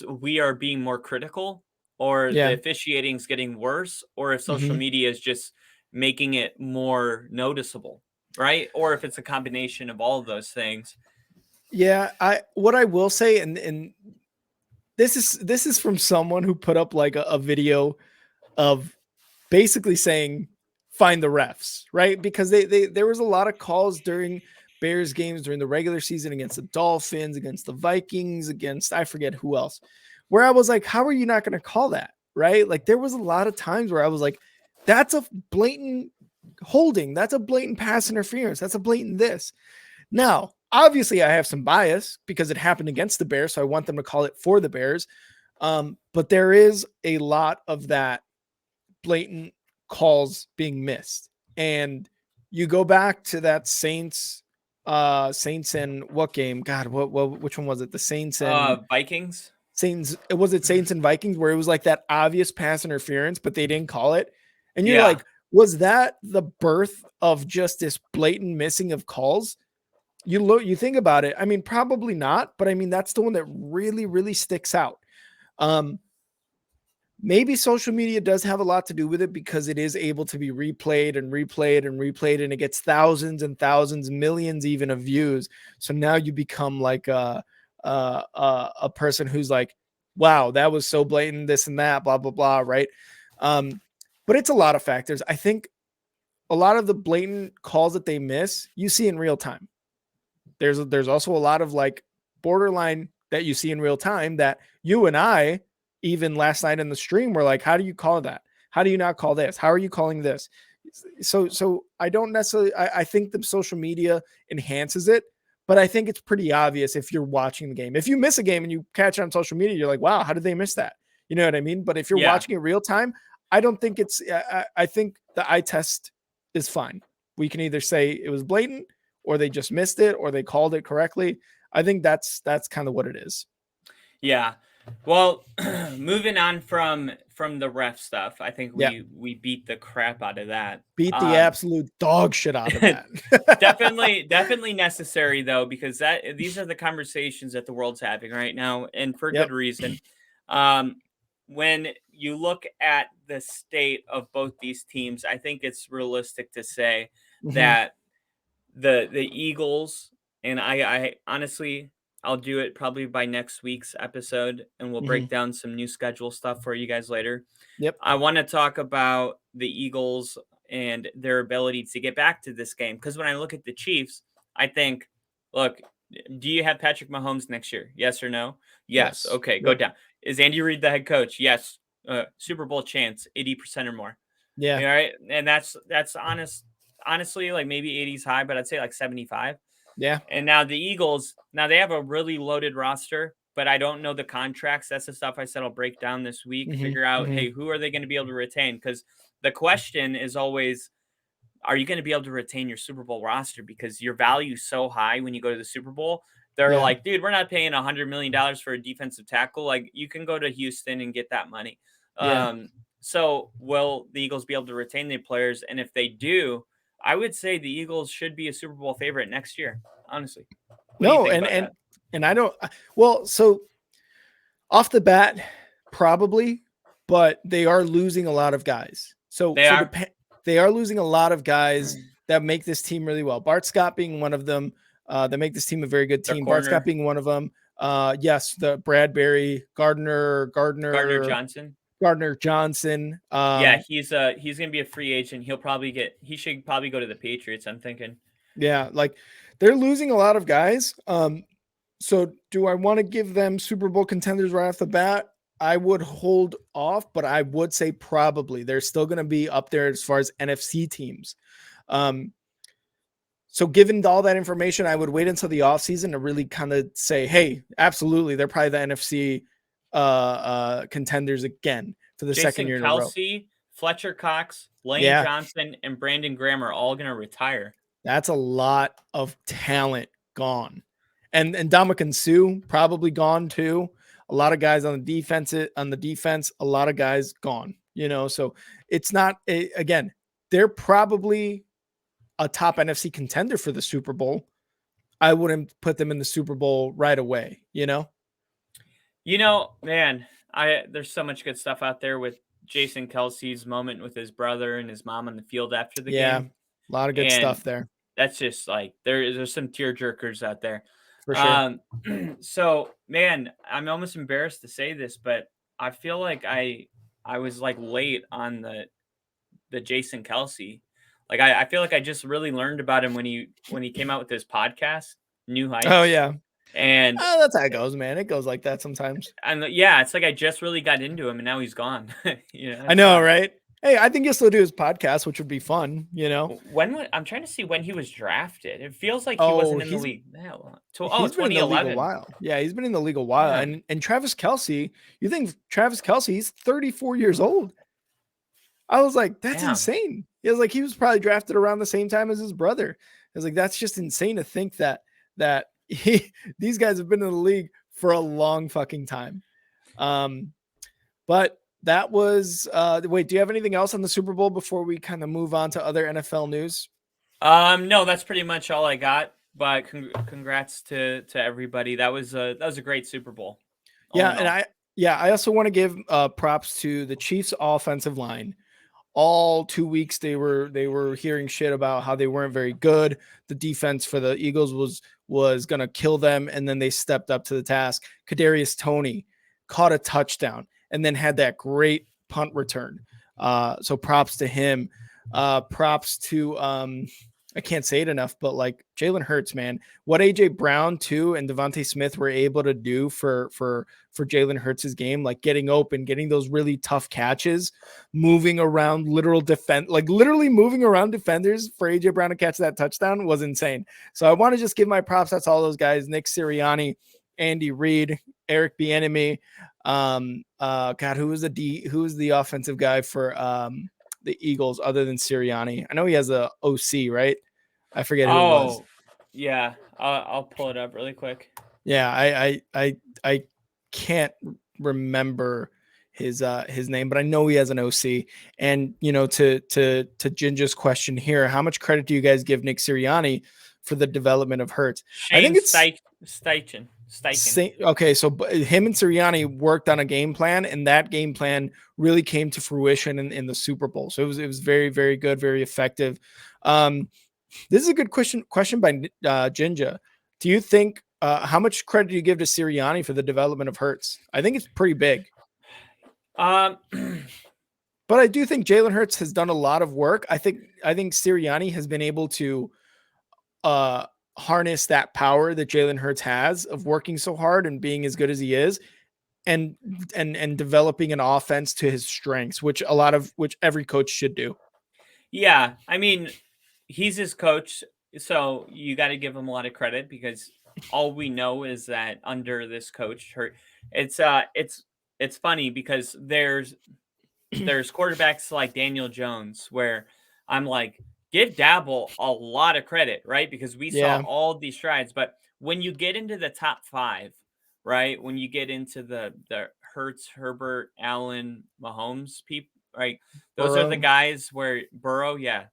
B: we are being more critical or the
A: Yeah.
B: officiating's getting worse or if social
A: Mhm.
B: media is just making it more noticeable, right? Or if it's a combination of all of those things.
A: Yeah, what I will say, and this is from someone who put up like a video of basically saying find the refs, right? Because they there was a lot of calls during Bears games during the regular season against the Dolphins, against the Vikings, against I forget who else, where I was like, how are you not going to call that, right? Like there was a lot of times where I was like, that's a blatant holding, that's a blatant pass interference, that's a blatant this. Now, obviously, I have some bias because it happened against the Bears, so I want them to call it for the Bears. But there is a lot of that blatant calls being missed. And you go back to that Saints and what game? God, what which one was it? The Saints and
B: Vikings?
A: Saints and Vikings where it was like that obvious pass interference, but they didn't call it. And you're
B: Yeah.
A: like, was that the birth of just this blatant missing of calls? You think about it. I mean, probably not, but I mean that's the one that really, really sticks out. Um, Maybe social media does have a lot to do with it because it is able to be replayed and replayed and replayed, and it gets thousands and thousands, millions even of views. So now you become like a person who's like, wow, that was so blatant, this and that, blah blah blah, right? But it's a lot of factors. I think a lot of the blatant calls that they miss, you see in real time. There's also a lot of like borderline that you see in real time that you and I even last night in the stream were like, how do you call that? How do you not call this? How are you calling this? So I don't necessarily I think the social media enhances it, but I think it's pretty obvious if you're watching the game. If you miss a game and you catch it on social media, you're like, wow, how did they miss that? You know what I mean? But if you're
B: Yeah.
A: watching it real time, I don't think it's I think the eye test is fine. We can either say it was blatant or they just missed it or they called it correctly. I think that's kind of what it is.
B: Yeah. Well, moving on from from the ref stuff. I think
A: Yeah.
B: we beat the crap out of that.
A: Beat the absolute dog shit out of that.
B: Definitely necessary though, because these are the conversations that the world's having right now, and for
A: Yep.
B: good reason. Um, when you look at the state of both these teams, I think it's realistic to say
A: Mhm.
B: that the Eagles, and I honestly, I'll do it probably by next week's episode, and we'll break
A: Mhm.
B: down some new schedule stuff for you guys later.
A: Yep.
B: I want to talk about the Eagles and their ability to get back to this game, because when I look at the Chiefs, I think, look, do you have Patrick Mahomes next year? Yes or no? Yes.
A: Yes.
B: Okay, go
A: Yep.
B: down. Is Andy Reid the head coach? Yes. Super Bowl chance, 80% or more.
A: Yeah.
B: All right, and that's honestly, like maybe 80's high, but I'd say like 75.
A: Yeah.
B: And now the Eagles, now they have a really loaded roster, but I don't know the contracts. That's the stuff I said I'll break down this week.
A: Mhm.
B: Figure out,
A: Mhm.
B: hey, who are they going to be able to retain? Because the question is always, are you going to be able to retain your Super Bowl roster? Because your value is so high when you go to the Super Bowl. They're
A: Yeah.
B: like, dude, we're not paying $100 million for a defensive tackle. Like, you can go to Houston and get that money.
A: Yeah.
B: So will the Eagles be able to retain their players? And if they do, I would say the Eagles should be a Super Bowl favorite next year. Honestly, what do you
A: No,
B: think
A: and
B: about
A: and
B: that?
A: and I don't well, so off the bat, probably, but they are losing a lot of guys. So
B: They
A: so
B: are.
A: depend they are losing a lot of guys that make this team really well. Bart Scott being one of them, that make this team a very good
B: Their
A: team. Bart Scott
B: corner,
A: being one of them. Yes, the Bradbury,
B: Gardner Johnson.
A: Gardner Johnson.
B: Yeah, he's gonna be a free agent. He should probably go to the Patriots, I'm thinking.
A: Yeah, like they're losing a lot of guys. So do I want to give them Super Bowl contenders right off the bat? I would hold off, but I would say probably they're still going to be up there as far as NFC teams. Um, so given all that information, I would wait until the offseason to really kind of say, hey, absolutely, they're probably the NFC contenders again for the second
B: Jason
A: year in a row.
B: Kelsey, Fletcher Cox, Lane
A: Yeah,
B: Johnson, and Brandon Graham are all gonna retire.
A: that's a lot of talent gone. And Ndamukong Suh probably gone too. A lot of guys on the defense, a lot of guys gone, so it's not again, they're probably a top NFC contender for the Super Bowl. I wouldn't put them in the Super Bowl right away.
B: Man, I there's so much good stuff out there with Jason Kelsey's moment with his brother and his mom on the field after the
A: Yeah,
B: game.
A: a lot of good
B: And
A: stuth there
B: that's just like there's some tear jerkers out there.
A: for sure.
B: Um, so man, I'm almost embarrassed to say this, but I feel like I was like late on the Jason Kelsey. Like I feel like I just really learned about him when he came out with his podcast, New
A: Oh
B: Heights,
A: yeah.
B: and
A: Oh, that's how it goes, man. It goes like that sometimes.
B: yeah, it's like I just really got into him, and now he's gone.
A: I
B: It
A: know,
B: sucks.
A: right? Hey, I think he'll still do his podcast, which would be fun.
B: I'm trying to see when he was drafted. It feels like he
A: Oh,
B: wasn't in the
A: he's
B: league that long.
A: he's been in the league a
B: 2011.
A: while. Yeah, he's been in the league a while.
B: Yeah,
A: And Travis Kelsey, you think Travis Kelsey, he's 34 years old. I was like, that's
B: damn.
A: insane. He was probably drafted around the same time as his brother. I was like, that's just insane to think that these guys have been in the league for a long fucking time. But that was wait, do you have anything else on the Super Bowl before we kind of move on to other NFL news?
B: No, that's pretty much all I got. But congrats to everybody. That was a great Super Bowl, all
A: Yeah,
B: in all.
A: I also want to give props to the Chiefs offensive line. All 2 weeks they were hearing shit about how they weren't very good. The defense for the Eagles was gonna kill them, and then they stepped up to the task. Kadarius Toney caught a touchdown and then had that great punt return. So props to him. Props to I can't say it enough, but like Jalen Hurts, man, what AJ Brown too and Devontae Smith were able to do for Jalen Hurts' game, like getting open, getting those really tough catches, moving around literally moving around defenders for AJ Brown to catch that touchdown was insane. So I want to just give my props. That's all those guys: Nick Sirianni, Andy Reid, Eric Bieniemy. God, who was the offensive guy for the Eagles other than Sirianni? I know he has a OC, right? I forget who it was.
B: Oh, yeah. I'll pull it up really quick.
A: Yeah, I can't remember his name, but I know he has an OC. And to Ginger's question here, how much credit do you guys give Nick Sirianni for the development of Hurts? I
B: Shane
A: think it's
B: Steichen.
A: okay. So him and Sirianni worked on a game plan, and that game plan really came to fruition in the Super Bowl. So it was very, very good, very effective. This is a good question by Ginger. Do you think how much credit do you give to Sirianni for the development of Hurts? I think it's pretty big.
B: Um,
A: But I do think Jalen Hurts has done a lot of work. I think Sirianni has been able to uh, harness that power that Jalen Hurts has of working so hard and being as good as he is, and developing an offense to his strengths, which every coach should do.
B: Yeah, I mean, he's his coach, so you got to give him a lot of credit because all we know is that under this coach, it's funny because there's quarterbacks like Daniel Jones where I'm like, give Dabble a lot of credit, right? Because we saw
A: Yeah.
B: all these strides, but when you get into the top 5, right? When you get into the Hurts, Herbert, Allen, Mahomes people, right? Those are the
A: Burrow.
B: guys where Burrow, yeah.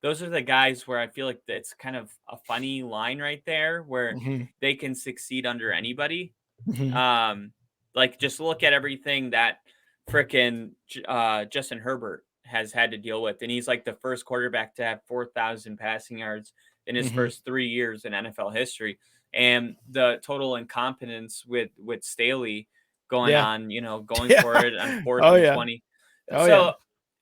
B: Those are the guys where I feel like it's kind of a funny line right there where they can succeed under anybody. Like just look at everything that frickin' Justin Herbert has had to deal with, and he's like the first quarterback to have 4,000 passing yards in his first 3 years in NFL history, and the total incompetence with Staley going
A: Yeah.
B: on, going
A: Yeah.
B: for it on 4th
A: Oh
B: and
A: yeah.
B: 20.
A: Oh yeah.
B: So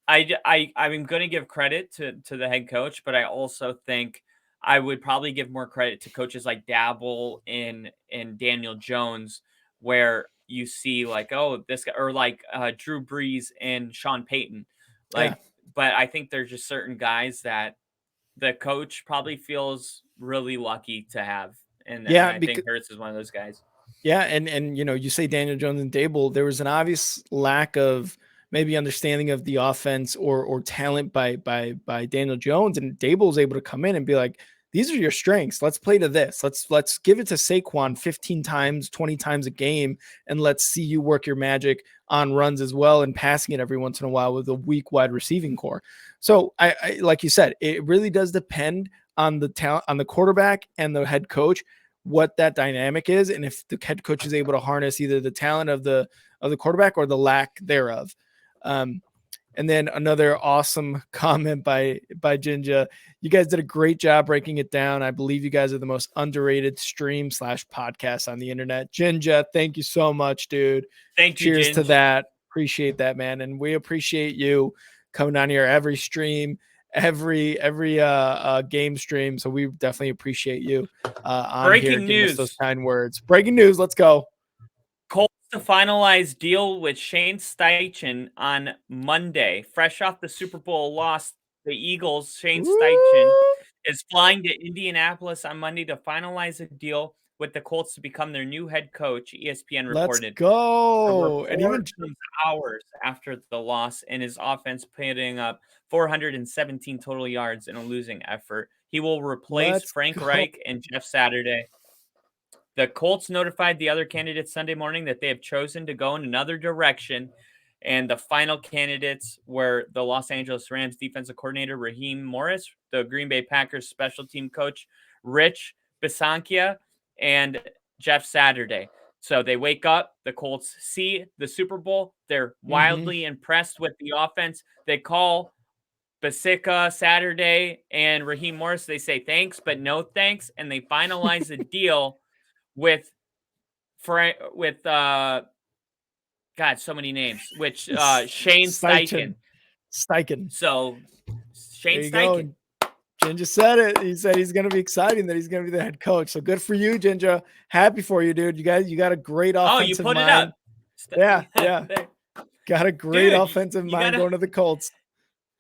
B: I'm going to give credit to the head coach, but I also think I would probably give more credit to coaches like Dabble and Daniel Jones, where you see like, oh, this guy, or like Drew Brees and Sean Payton,
A: Yeah.
B: like. But I think there's just certain guys that the coach probably feels really lucky to have, and
A: Yeah.
B: I think Hurts is one of those guys.
A: Yeah, and you say Daniel Jones and Dable, there was an obvious lack of maybe understanding of the offense or talent by Daniel Jones, and Dable was able to come in and be like, these are your strengths. Let's play to this. Let's give it to Saquon 15 times, 20 times a game, and let's see you work your magic on runs as well and passing it every once in a while with a weak wide receiving core. So I like you said, it really does depend on the talent on the quarterback and the head coach what that dynamic is, and if the head coach is able to harness either the talent of the quarterback or the lack thereof. And then another awesome comment by Jinja. You guys did a great job breaking it down. I believe you guys are the most underrated stream/podcast on the internet. Jinja, thank you so much, dude.
B: Thank you,
A: Cheers to
B: Ginge.
A: that. Appreciate that, man. And we appreciate you coming on here every stream, every game stream. So we definitely appreciate you on
B: Breaking
A: here giving us those
B: news.
A: kind words. Breaking news. Let's go.
B: Colts to finalize deal with Shane Steichen on Monday. Fresh off the Super Bowl loss, the Eagles, Shane Steichen
A: Woo!
B: is flying to Indianapolis on Monday to finalize a deal with the Colts to become their new head coach, ESPN
A: Let's
B: reported. The
A: go. And even
B: report comes hours after the loss and his offense putting up 417 total yards in a losing effort. He will replace
A: let's
B: Frank
A: go.
B: Reich and Jeff Saturday. The Colts notified the other candidates Sunday morning that they have chosen to go in another direction. And the final candidates were the Los Angeles Rams defensive coordinator Raheem Morris, the Green Bay Packers special team coach Rich Bisaccia, and Jeff Saturday. So they wake up, the Colts see the Super Bowl. They're wildly impressed with the offense. They call Bisaccia Saturday and Raheem Morris. They say thanks, but no thanks. And they finalize a deal with God, so many names, which Shane Steichen. So Shane
A: There you
B: Steichen.
A: go. Ginger said it. He said he's going to be exciting that he's going to be the head coach. So good for you, Ginger. Happy for you, dude. You got a great offensive
B: Oh, you put
A: mind.
B: it up.
A: Yeah. Got a great
B: Dude,
A: offensive mind going to the Colts.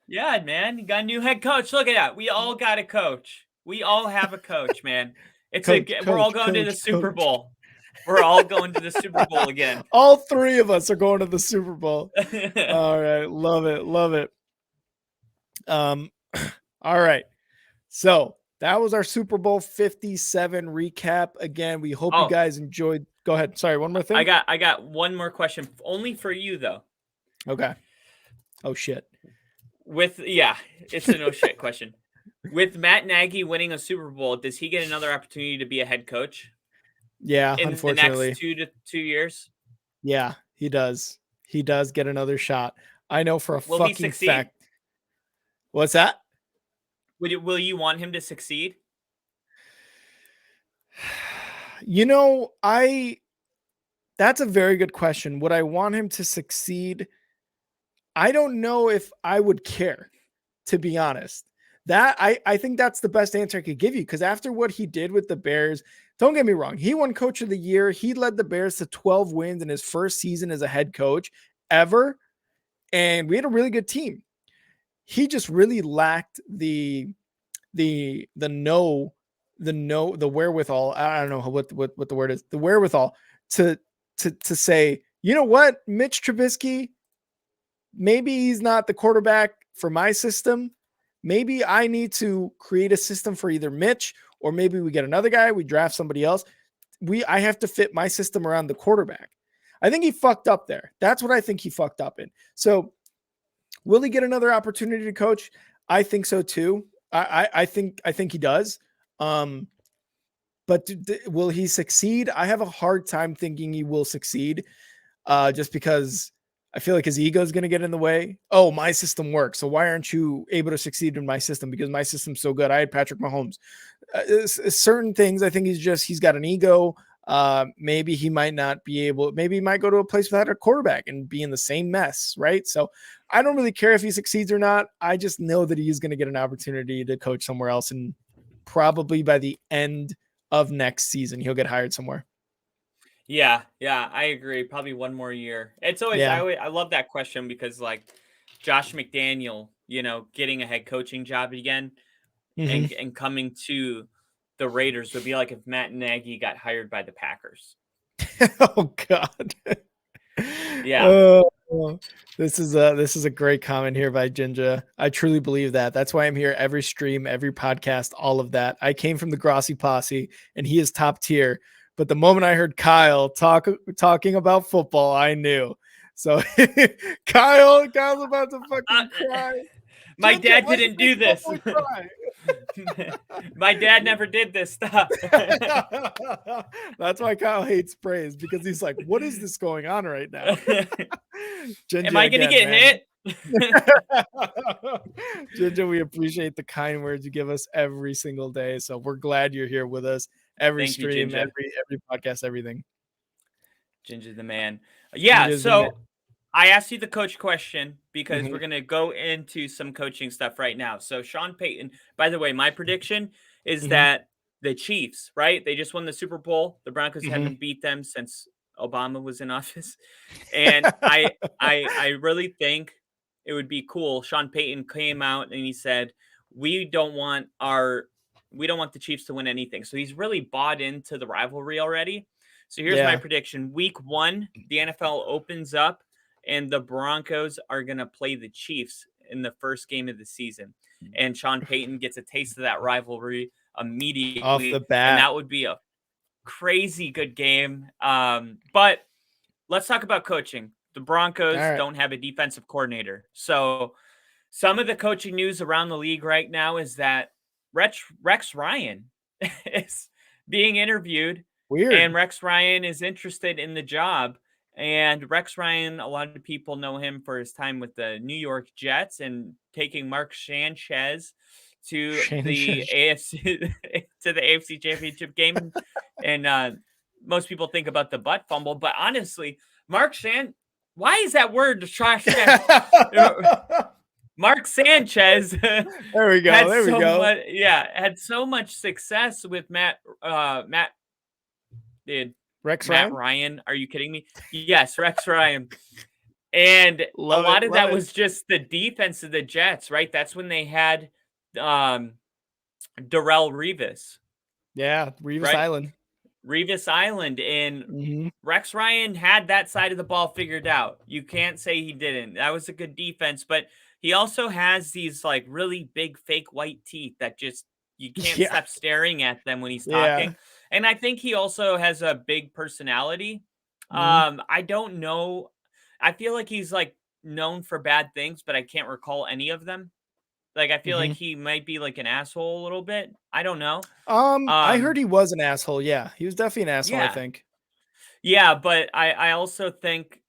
B: Yeah, man. You got a new head coach. Look at that. We all got a coach. We all have a coach, man. We're all going to the Super Bowl. We're all going to the Super Bowl again.
A: All three of us are going to the Super Bowl. All right. Love it. All right. So that was our Super Bowl 57 recap. Again, we hope you guys enjoyed. Go ahead. Sorry, one more thing.
B: I got one more question, only for you though.
A: Okay. Oh shit.
B: It's a no shit question. With Matt Nagy winning a Super Bowl, does he get another opportunity to be a head coach
A: Yeah,
B: in the next
A: unfortunately.
B: 2 years?
A: Yeah, he does. He does get another shot. I know for a
B: Will he
A: fucking
B: succeed?
A: fact. What's that?
B: Will you want him to succeed?
A: You know, that's a very good question. Would I want him to succeed? I don't know if I would care, to be honest. That I think that's the best answer I could give you, because after what he did with the Bears, don't get me wrong, he won coach of the year. He led the Bears to 12 wins in his first season as a head coach ever. And we had a really good team. He just really lacked the wherewithal. I don't know what the word is. The wherewithal to say, you know what, Mitch Trubisky, maybe he's not the quarterback for my system. Maybe I need to create a system for either Mitch, or maybe we get another guy, we draft somebody else. I have to fit my system around the quarterback. I think he fucked up there. That's what I think he fucked up in. So will he get another opportunity to coach? I think so too. I think he does. But will he succeed? I have a hard time thinking he will succeed, just because I feel like his ego is going to get in the way. Oh, my system works, so why aren't you able to succeed in my system? Because my system's so good. I had Patrick Mahomes. Certain things, I think he's got an ego. Maybe he might not be able. Maybe he might go to a place without a quarterback and be in the same mess, right? So I don't really care if he succeeds or not. I just know that he's going to get an opportunity to coach somewhere else, and probably by the end of next season, he'll get hired somewhere.
B: Yeah, I agree. Probably one more year. It's always
A: Yeah.
B: I love that question because like Josh McDaniel, getting a head coaching job again
A: Mm-hmm.
B: and coming to the Raiders would be like if Matt Nagy got hired by the Packers.
A: Oh God.
B: Yeah.
A: Oh, this is a great comment here by Jinja. I truly believe that. That's why I'm here every stream, every podcast, all of that. I came from the Grossi posse, and he is top tier. But the moment I heard Kyle talking about football, I knew. So Kyle's about to fucking cry.
B: My
A: Jinja,
B: dad
A: why you
B: didn't do
A: make
B: this.
A: my boy cry?
B: My dad never did this stuff.
A: That's why Kyle hates praise, because he's like, what is this going on right now?
B: Am I gonna get hit?
A: Ginger, we appreciate the kind words you give us every single day. So we're glad you're here with us every
B: Thank you,
A: stream,
B: Ginger.
A: every podcast, everything.
B: Ginger's the man. Yeah,
A: Ginger's the man.
B: so I asked you the coach question because
A: Mhm.
B: we're going to go into some coaching stuff right now. So Sean Payton, by the way, my prediction is
A: Mhm.
B: that the Chiefs, right? They just won the Super Bowl. The Broncos
A: Mhm.
B: hadn't beat them since Obama was in office. And I really think it would be cool. Sean Payton came out and he said, "We don't want the Chiefs to win anything." So he's really bought into the rivalry already. So here's my
A: Yeah.
B: prediction. Week 1, the NFL opens up and the Broncos are going to play the Chiefs in the first game of the season. And Sean Payton gets a taste of that rivalry immediately.
A: Off the
B: And
A: bat.
B: that would be a crazy good game. But let's talk about coaching. The Broncos don't have a defensive coordinator. So some of the coaching news around the league right now is that Rex Ryan is being interviewed.
A: Weird.
B: And Rex Ryan is interested in the job. And Rex Ryan, a lot of people know him for his time with the New York Jets and taking Mark Sanchez to the AFC to the AFC Championship game. And most people think about the butt fumble, but honestly, why is that word trash? Mark Sanchez
A: There we go.
B: had so much success with
A: Rex
B: Matt
A: Ryan?
B: Ryan. Are you kidding me? Yes, Rex Ryan. And a lot of that was just the defense of the Jets, right? That's when they had Darrell Revis.
A: Yeah, Revis
B: right?
A: Island.
B: Revis Island. And Rex Ryan had that side of the ball figured out. You can't say he didn't. That was a good defense, but he also has these like really big fake white teeth that just you can't stop staring at them when he's talking. And I think he also has a big personality.
A: Mhm.
B: I don't know. I feel like he's like known for bad things, but I can't recall any of them. Like I feel like
A: Mhm.
B: he might be like an asshole a little bit. I don't know.
A: I heard he was an asshole. Yeah, he was definitely an asshole, I
B: Yeah.
A: think.
B: Yeah, but I also think,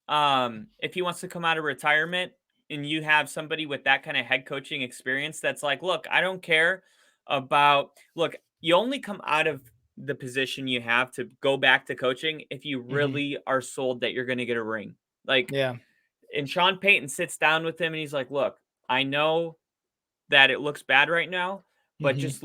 B: if he wants to come out of retirement and you have somebody with that kind of head coaching experience that's like, "Look, I don't care about look, you only come out of the position you have to go back to coaching if you
A: Mhm.
B: really are sold that you're gonna get a ring." Like,
A: Yeah.
B: and Sean Payton sits down with him and he's like, "Look, I know that it looks bad right now, but
A: Mhm.
B: just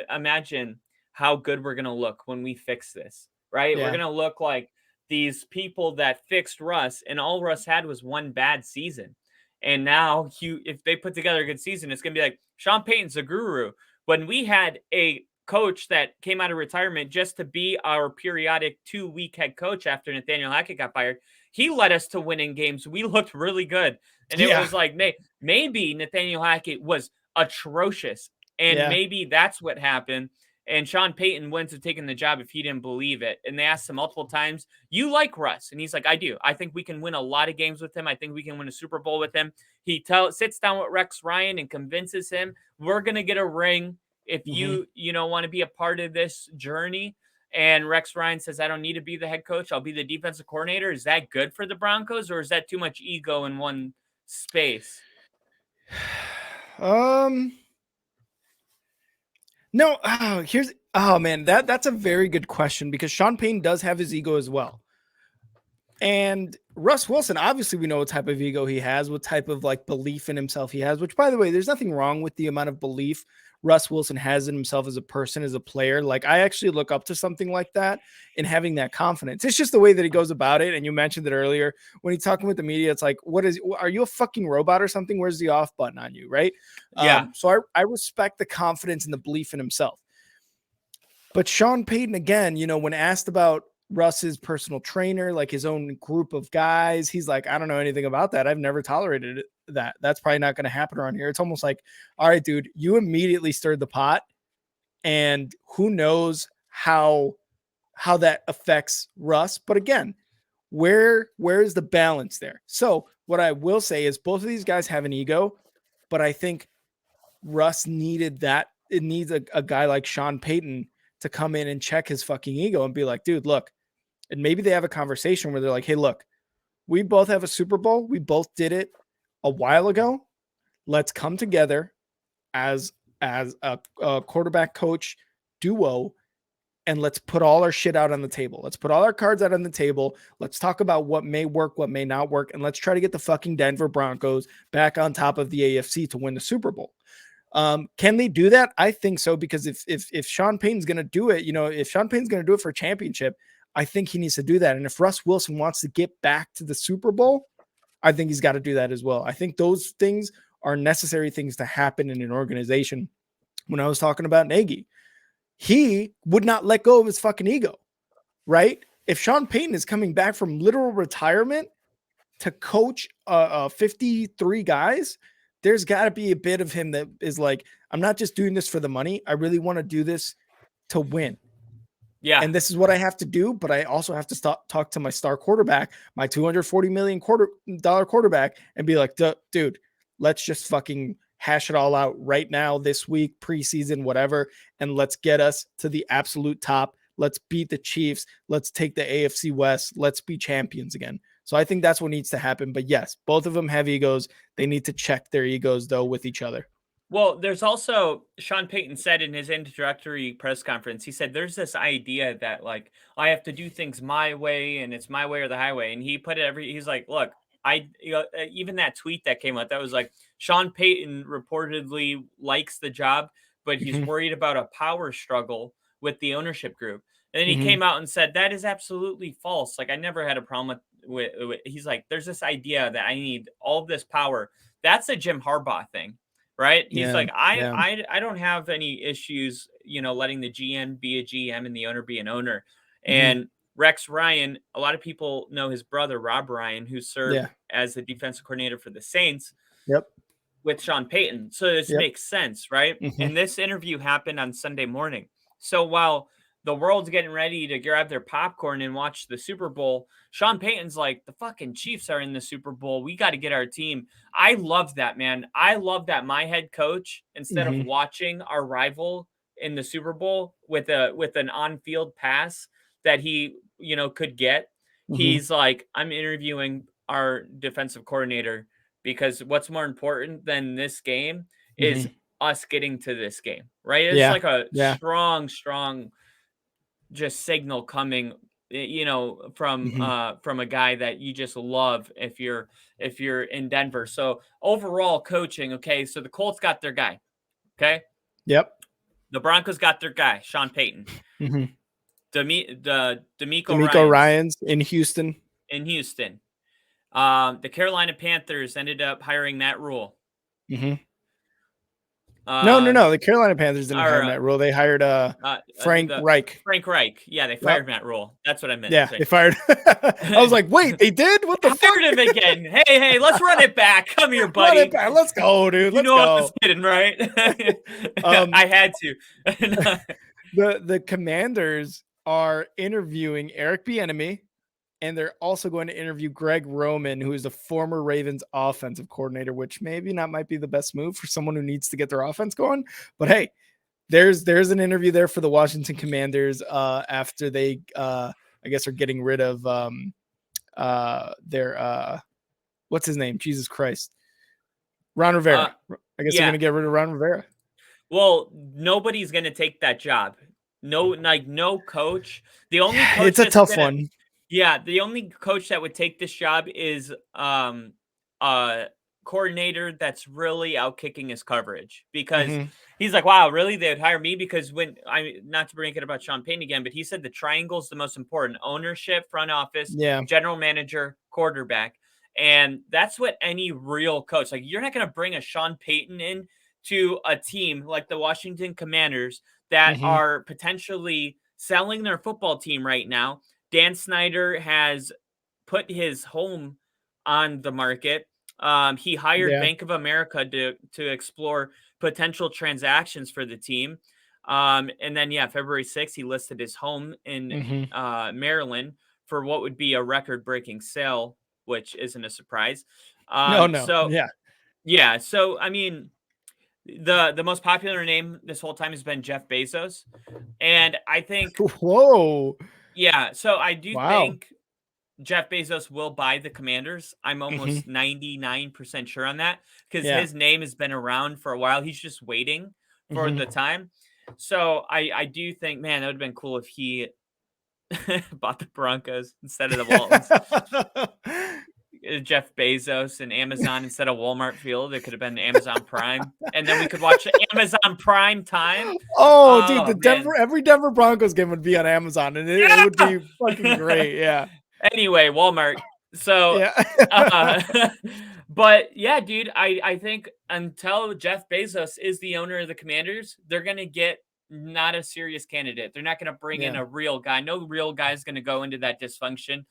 B: imagine how good we're going to look when we fix this, right? We're
A: Yeah.
B: going to look like these people that fixed Russ, and all Russ had was one bad season. And now, if they put together a good season, it's going to be like Sean Payton's a guru. When we had a coach that came out of retirement just to be our periodic 2 week head coach after Nathaniel Hackett got fired, he led us to winning games. We looked really good. And it
A: Yeah.
B: was like, maybe Nathaniel Hackett was atrocious. And
A: Yeah.
B: maybe that's what happened. And Sean Payton wouldn't have taken the job if he didn't believe it. And they asked him multiple times, "You like Russ?" And he's like, "I do. I think we can win a lot of games with him. I think we can win a Super Bowl with him." Sits down with Rex Ryan and convinces him, "We're gonna get a ring if
A: Mhm.
B: you know want to be a part of this journey." And Rex Ryan says, "I don't need to be the head coach. I'll be the defensive coordinator." Is that good for the Broncos, or is that too much ego in one space?
A: Um, no, oh man, that's a very good question because Sean Payne does have his ego as well. And Russ Wilson, obviously, we know what type of ego he has, what type of like belief in himself he has, which, by the way, there's nothing wrong with the amount of belief Russ Wilson has in himself as a person, as a player. Like, I actually look up to something like that and having that confidence. It's just the way that he goes about it. And you mentioned it earlier when he's talking with the media. It's like, are you a fucking robot or something? Where's the off button on you? Right.
B: Yeah,
A: So I respect the confidence and the belief in himself. But Sean Payton, again, when asked about Russ's personal trainer, like his own group of guys, he's like, I don't know anything about that. I've never tolerated that. That's probably not going to happen around here. It's almost like, all right, dude, you immediately stirred the pot, and who knows how that affects Russ. But again, where is the balance there? So what I will say is both of these guys have an ego, but I think Russ needed that. It needs a guy like Sean Payton to come in and check his fucking ego and be like, dude, look. And maybe they have a conversation where they're like, hey, look, we both have a Super Bowl. We both did it a while ago. Let's come together as a quarterback coach duo and let's put all our shit out on the table. Let's put all our cards out on the table. Let's talk about what may work, what may not work, and let's try to get the fucking Denver Broncos back on top of the AFC to win the Super Bowl. Can they do that? I think so, because if Sean Payton's going to do it, if Sean Payton's going to do it for a championship, I think he needs to do that. And if Russ Wilson wants to get back to the Super Bowl, I think he's got to do that as well. I think those things are necessary things to happen in an organization. When I was talking about Nagy, he would not let go of his fucking ego, right? If Sean Payton is coming back from literal retirement to coach 53 guys, there's got to be a bit of him that is like, I'm not just doing this for the money. I really want to do this to win.
B: yeah.
A: And this is what I have to do, but I also have to talk to my star quarterback, my $240 million quarterback, and be like, dude, let's just fucking hash it all out right now, this week, preseason, whatever, and let's get us to the absolute top. Let's beat the Chiefs. Let's take the AFC West. Let's be champions again. So I think that's what needs to happen. But yes, both of them have egos. They need to check their egos, though, with each other.
B: Well, there's also Sean Payton said in his introductory press conference, he said there's this idea that like I have to do things my way and it's my way or the highway. And he put it he's like, look, even that tweet that came out that was like Sean Payton reportedly likes the job, but he's
A: Mm-hmm.
B: worried about a power struggle with the ownership group. And then he
A: Mm-hmm.
B: came out and said that is absolutely false. Like I never had a problem with he's like, there's this idea that I need all this power. That's a Jim Harbaugh thing, right? He's
A: Yeah.
B: like, I
A: Yeah.
B: I I don't have any issues, letting the GM be a GM and the owner be an owner.
A: Mm-hmm.
B: And Rex Ryan, a lot of people know his brother Rob Ryan, who served
A: Yeah.
B: as the defensive coordinator for the Saints
A: Yep.
B: with Sean Payton. So this
A: Yep.
B: makes sense, right?
A: Mm-hmm.
B: And this interview happened on Sunday morning. So while the world's getting ready to grab their popcorn and watch the Super Bowl. Sean Payton's like, the fucking Chiefs are in the Super Bowl. We got to get our team. I love that, man. I love that my head coach, instead of watching our rival in the Super Bowl with an on-field pass that he, could get, he's like, I'm interviewing our defensive coordinator, because what's more important than this game is us getting to this game, right? It's like a strong just signal coming, from a guy that you just love if you're in Denver. So overall coaching, okay, so the Colts got their guy, okay?
A: Yep.
B: The Broncos got their guy, Sean Payton. DeMeco
A: Ryans in Houston.
B: The Carolina Panthers ended up hiring Matt Rule.
A: No. The Carolina Panthers didn't hire Matt Rule. They hired Frank Reich.
B: Frank Reich. Yeah, they fired Matt Rule. That's what I meant.
A: Yeah, they fired. I was like, wait, they did? What the fuck?
B: Fired him again. Hey, let's run it back. Come here, buddy.
A: Run it back. Let's go, dude. Let's go.
B: I was kidding, right? I had to.
A: The Commanders are interviewing Eric Bieniemy, and they're also going to interview Greg Roman, who is the former Ravens offensive coordinator, which maybe not might be the best move for someone who needs to get their offense going. But hey, there's an interview there for the Washington Commanders after they, I guess, are getting rid of their what's his name? Jesus Christ. Ron Rivera. I guess they're going to get rid of Ron Rivera.
B: Well, nobody's going to take that job. No coach. The only coach
A: it's a tough one.
B: Yeah, the only coach that would take this job is a coordinator that's really out kicking his coverage, because he's like, wow, really? They would hire me? Because not to bring it about Sean Payton again, but he said the triangle is the most important: ownership, front office, general manager, quarterback. And that's what any real coach, like, you're not going to bring a Sean Payton in to a team like the Washington Commanders that are potentially selling their football team right now. Dan Snyder has put his home on the market. He hired Bank of America to explore potential transactions for the team. And then, February 6th, he listed his home in Maryland for what would be a record-breaking sale, which isn't a surprise. So, I mean, the most popular name this whole time has been Jeff Bezos. And I think...
A: Whoa!
B: Yeah, so I do think Jeff Bezos will buy the Commanders. I'm almost 99% sure on that, because his name has been around for a while. He's just waiting for the time. So I do think, man, that would have been cool if he bought the Broncos instead of the Waltons. Jeff Bezos and Amazon instead of Walmart Field. It could have been Amazon Prime, and then we could watch Amazon Prime Time.
A: Oh, dude, every Denver Broncos game would be on Amazon, and it would be fucking great. Yeah.
B: Anyway, Walmart. So, but yeah, dude, I think until Jeff Bezos is the owner of the Commanders, they're gonna get not a serious candidate. They're not gonna bring in a real guy. No real guy is gonna go into that dysfunction.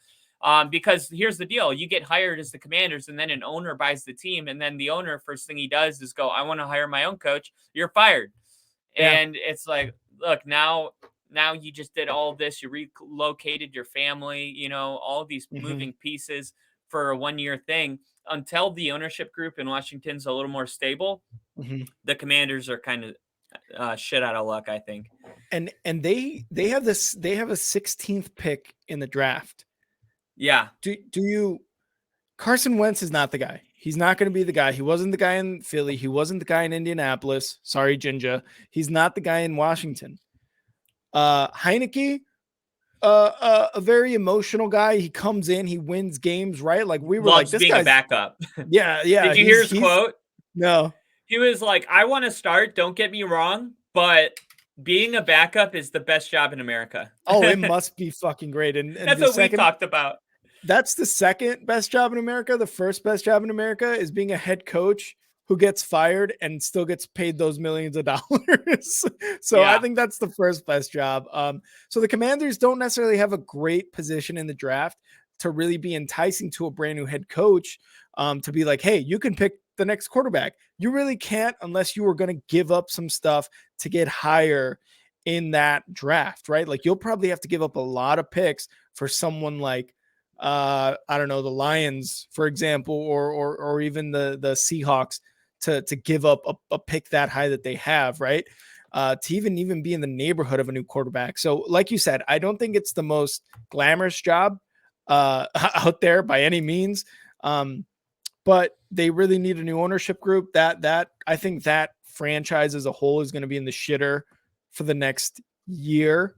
B: Because here's the deal: you get hired as the Commanders, and then an owner buys the team, and then the owner, first thing he does is go, I want to hire my own coach. You're fired. And it's like, look, now you just did all this. You relocated your family, all these moving pieces for a 1-year thing. Until the ownership group in Washington's a little more stable, the Commanders are kind of shit out of luck, I think.
A: And they have a 16th pick in the draft.
B: Yeah.
A: Do you? Carson Wentz is not the guy. He's not going to be the guy. He wasn't the guy in Philly. He wasn't the guy in Indianapolis. Sorry, Ginger. He's not the guy in Washington. Heineke, a very emotional guy. He comes in, he wins games, right? Like we were
B: loves
A: like, this
B: being
A: guy's
B: a backup.
A: Yeah.
B: Did you hear his quote?
A: No.
B: He was like, I want to start. Don't get me wrong, but being a backup is the best job in America.
A: Oh, it must be fucking great. And
B: that's what we talked about.
A: That's the second best job in America. The first best job in America is being a head coach who gets fired and still gets paid those millions of dollars. So I think that's the first best job. So the Commanders don't necessarily have a great position in the draft to really be enticing to a brand new head coach, to be like, hey, you can pick the next quarterback. You really can't unless you were going to give up some stuff to get higher in that draft, right? Like you'll probably have to give up a lot of picks for someone like I don't know, the Lions, for example, or even the Seahawks to give up a pick that high that they have, right? To even be in the neighborhood of a new quarterback. So, like you said, I don't think it's the most glamorous job out there by any means. But they really need a new ownership group. That I think that franchise as a whole is going to be in the shitter for the next year,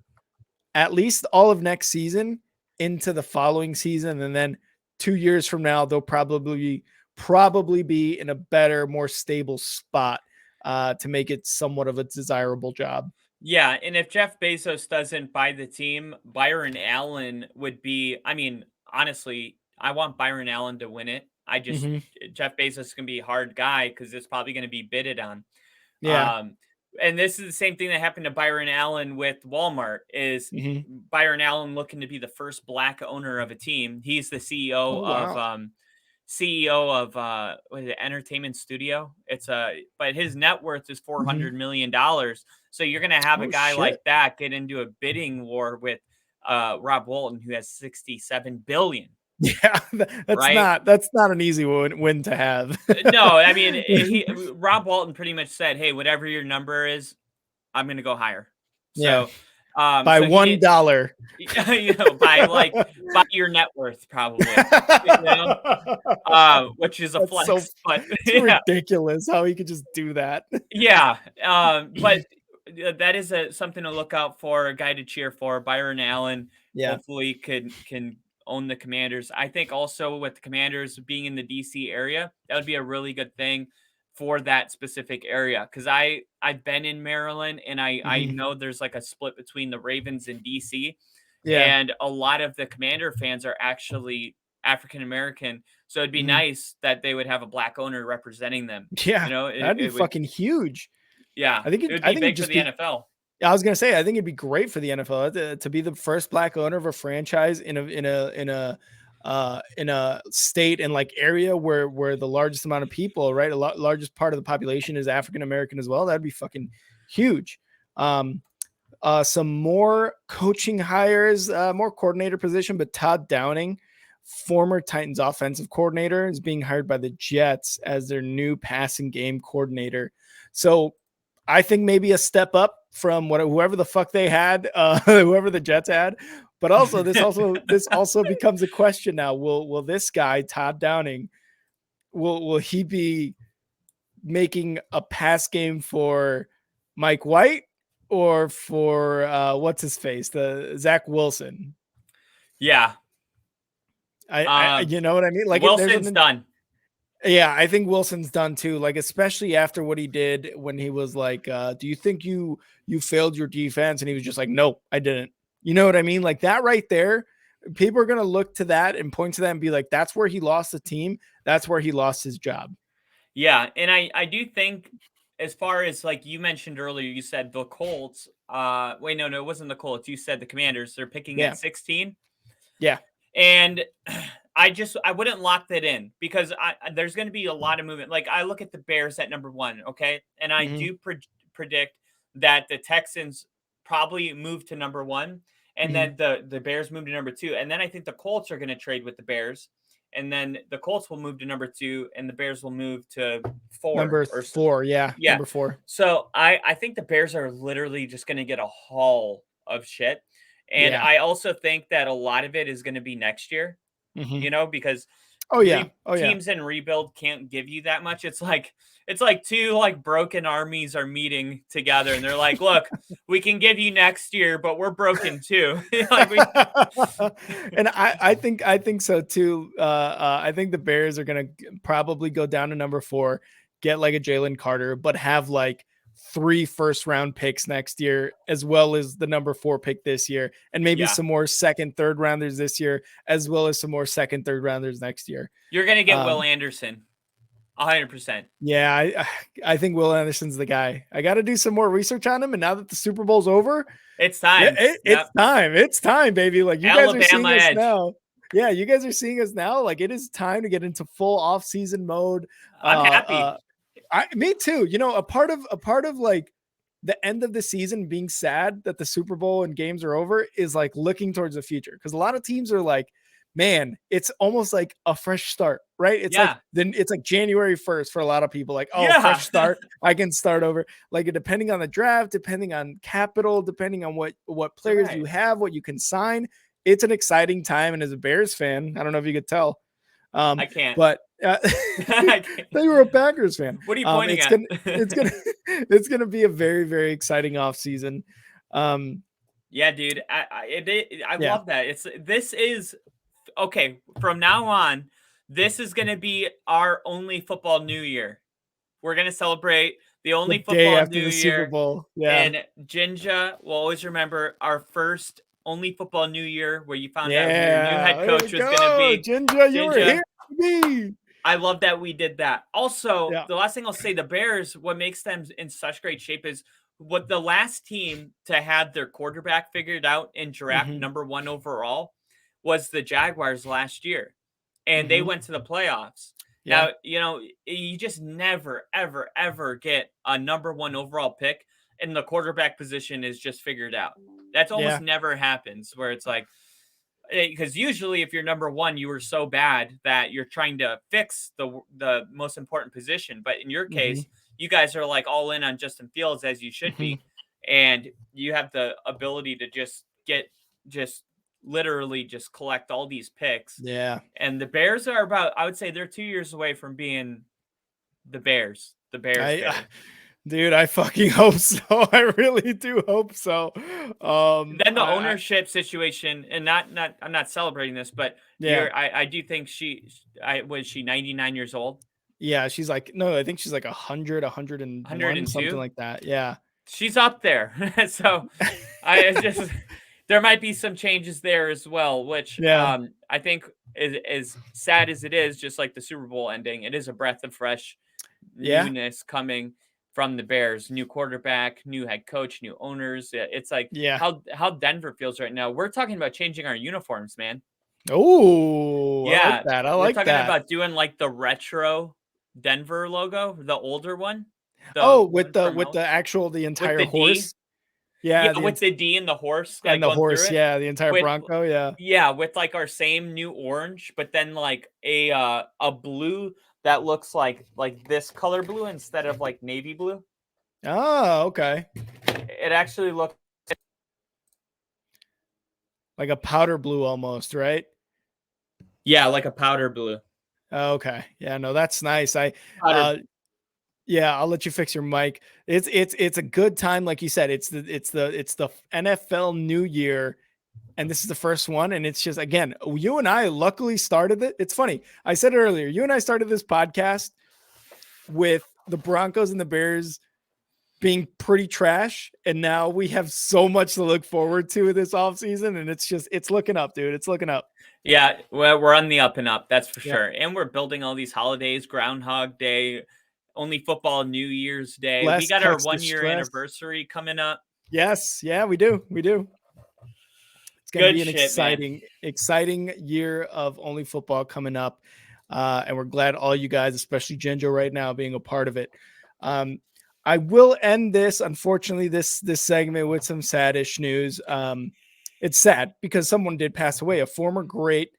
A: at least all of next season into the following season, and then 2 years from now they'll probably be in a better, more stable spot to make it somewhat of a desirable job.
B: Yeah, and if Jeff Bezos doesn't buy the team, Byron Allen would be. I mean, honestly, I want Byron Allen to win it.
A: Mm-hmm.
B: Jeff Bezos can be a hard guy because it's probably going to be bidded on.
A: Yeah.
B: Um, and this is the same thing that happened to Byron Allen with Walmart. Is
A: Mm-hmm.
B: Byron Allen looking to be the first black owner of a team? He's the CEO
A: Oh
B: of
A: wow.
B: what is it, Entertainment Studio. But his net worth is
A: Mm-hmm.
B: $400 million. So you're gonna have a
A: Oh
B: guy
A: shit.
B: like that get into a bidding war with Rob Walton, who has 67 billion,
A: Yeah,
B: right?
A: that's not an easy win to have.
B: No, I mean Rob Walton pretty much said, "Hey, whatever your number is, I'm gonna go higher."
A: Yeah,
B: So,
A: by
B: so he did,
A: $1.
B: by your net worth, probably, which is a
A: That's so
B: flex, but
A: it's
B: yeah,
A: ridiculous how he could just do that.
B: yeah. But that is something to look out for, a guy to cheer for. Byron Allen
A: Yeah.
B: hopefully can own the Commanders. I think also with the Commanders being in the DC area, that would be a really good thing for that specific area, because I've been in Maryland, and I
A: Mhm.
B: know there's like a split between the Ravens and DC,
A: Yeah.
B: and a lot of the Commander fans are actually African American. So it'd be
A: Mhm.
B: nice that they would have a black owner representing them.
A: Yeah,
B: You know,
A: that'd be
B: it would,
A: fucking huge.
B: yeah, it would
A: I
B: be
A: think it'd
B: big for
A: just
B: the
A: be
B: NFL.
A: I was gonna say, I think it'd be great for the NFL to be the first black owner of a franchise in a state and like area where the largest amount of people, right, largest part of the population is African American as well. That'd be fucking huge. Um, some more coaching hires, more coordinator position, but Todd Downing, former Titans offensive coordinator, is being hired by the Jets as their new passing game coordinator. So I think maybe a step up from whoever the fuck they had, whoever the Jets had. But also this also becomes a question now. Will this guy, Todd Downing, will he be making a pass game for Mike White or for what's his face, the Zach Wilson?
B: Yeah.
A: I you know what I mean? Like there's
B: Wilson's
A: an
B: done.
A: yeah, I think Wilson's done too. Like especially after what he did when he was like, "Do you think you failed your defense?" And he was just like, "No, I didn't." You know what I mean? Like that right there. People are gonna look to that and point to that and be like, "That's where he lost the team. That's where he lost his job."
B: Yeah, and I do think, as far as like you mentioned earlier, you said the Colts. Wait, no, it wasn't the Colts. You said the Commanders. They're picking at
A: Yeah,
B: 16,
A: yeah,
B: and I wouldn't lock that in, because there's going to be a lot of movement. Like I look at the Bears at number one, okay, and I
A: hmm
B: do predict that the Texans probably move to number one, and
A: hmm
B: then the Bears move to number two, and then I think the Colts are going to trade with the Bears, and then the Colts will move to number two, and the Bears will move to four
A: number
B: or so.
A: 4. Yeah,
B: Yeah.
A: number 4.
B: So I think the Bears are literally just going to get a haul of shit, and
A: Yeah.
B: I also think that a lot of it is going to be next year,
A: hmm
B: because
A: Oh yeah. Oh yeah.
B: teams in rebuild can't give you that much. It's like two like broken armies are meeting together, and they're like, "Look, we can give you next year, but we're broken too." Like we,
A: And I think so too. I think the Bears are gonna probably go down to number 4, get like a Jalen Carter, but have like 3 first round picks next year, as well as the number 4 pick this year, and maybe
B: yeah,
A: some more second, third rounders this year, as well as some more second, third rounders next year.
B: you're gonna get Will
A: Um,
B: Anderson, 100%.
A: yeah, I think Will Anderson's the guy. I got to do some more research on him, and now that the Super Bowl's over,
B: It's
A: yeah,
B: time.
A: it's
B: Yep,
A: time. It's time, baby. Like you guys are
B: Alabama
A: seeing us
B: edge.
A: now. Yeah, you guys are seeing us now. Like it is time to get into full off-season mode.
B: I'm happy.
A: Me too. You know, a part of like the end of the season being sad that the Super Bowl and games are over is like looking towards the future. Cause a lot of teams are like, man, it's almost like a fresh start, right? It's like,
B: Yeah.
A: then it's like January 1st for a lot of people, like, oh,
B: Yeah.
A: fresh start. I can start over. Like, depending on the draft, depending on capital, depending on what players you have, what you can sign, it's an exciting time. And as a Bears fan, I don't know if you could tell,
B: I can't.
A: but
B: I can't.
A: they were a Packers fan.
B: What are you pointing
A: it's
B: at?
A: gonna it's gonna be a very, very exciting off season.
B: Yeah, dude. I
A: Yeah.
B: love that. This is okay. From now on, this is gonna be our only football New Year. We're gonna celebrate the only
A: the day
B: football
A: after
B: New
A: the Super
B: Year.
A: Bowl. Yeah.
B: And Jinja will always remember our first only football New Year where you found out who your new head coach was gonna be.
A: Jinja, you were here to me.
B: I love that we did that. Also,
A: Yeah.
B: the last thing I'll say, the Bears, what makes them in such great shape is what the last team to have their quarterback figured out in draft number 1 overall was the Jaguars last year. And they went to the playoffs.
A: Yeah.
B: Now, you know, you just never, ever, ever get a number 1 overall pick and the quarterback position is just figured out. That's almost never happens where it's like, because usually if you're number 1, you were so bad that you're trying to fix the most important position. But in your case, you guys are like all in on Justin Fields as you should be. And you have the ability to just literally just collect all these picks.
A: Yeah.
B: And the Bears are about, I would say they're 2 years away from being the Bears.
A: Dude, I fucking hope so. I really do hope so.
B: Then the ownership situation, and I'm not celebrating this, but I do think was she 99 years old?
A: Yeah, she's like, no, I think she's like 100, 101, something like that. Yeah.
B: She's up there. So there might be some changes there as well, which I think is sad as it is, just like the Super Bowl ending, it is a breath of fresh newness coming from the Bears. New quarterback, new head coach, new owners. It's like how Denver feels right now. We're talking about changing our uniforms, man.
A: Oh, yeah. I like that.
B: We're talking about doing like the retro Denver logo, the older one.
A: With the entire horse.
B: Yeah, with the D and the horse.
A: And the horse, the entire Bronco, yeah.
B: Yeah, with like our same new orange, but then like a blue that looks like this color blue instead of like navy blue.
A: Oh, okay.
B: It actually looks
A: like a powder blue almost, right?
B: Yeah, like a powder blue.
A: Okay. Yeah, no, that's nice. I'll let you fix your mic. It's a good time, like you said. It's the NFL New Year, and this is the first one. And it's just, again, you and I luckily started it. It's funny. I said it earlier. You and I started this podcast with the Broncos and the Bears being pretty trash, and now we have so much to look forward to this offseason, and it's looking up, dude. It's looking up.
B: Yeah, well, we're on the up and up, that's for sure. And we're building all these holidays, Groundhog Day, only football, New Year's Day. We got our 1-year anniversary coming up.
A: Yes, yeah, we do. It's going to be an exciting year of only football coming up, and we're glad all you guys, especially Jinjo right now, being a part of it. I will end this, unfortunately, this segment with some sad-ish news. It's sad because someone did pass away, a former great.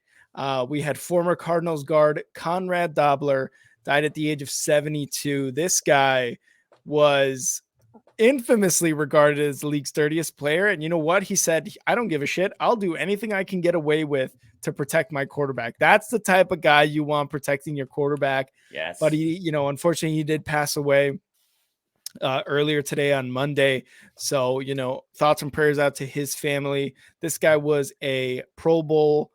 A: We had former Cardinals guard Conrad Dobler, died at the age of 72. This guy was infamously regarded as the league's dirtiest player. And you know what? He said, I don't give a shit. I'll do anything I can get away with to protect my quarterback. That's the type of guy you want protecting your quarterback.
B: Yes.
A: But he, unfortunately, he did pass away earlier today on Monday. So, thoughts and prayers out to his family. This guy was a Pro Bowl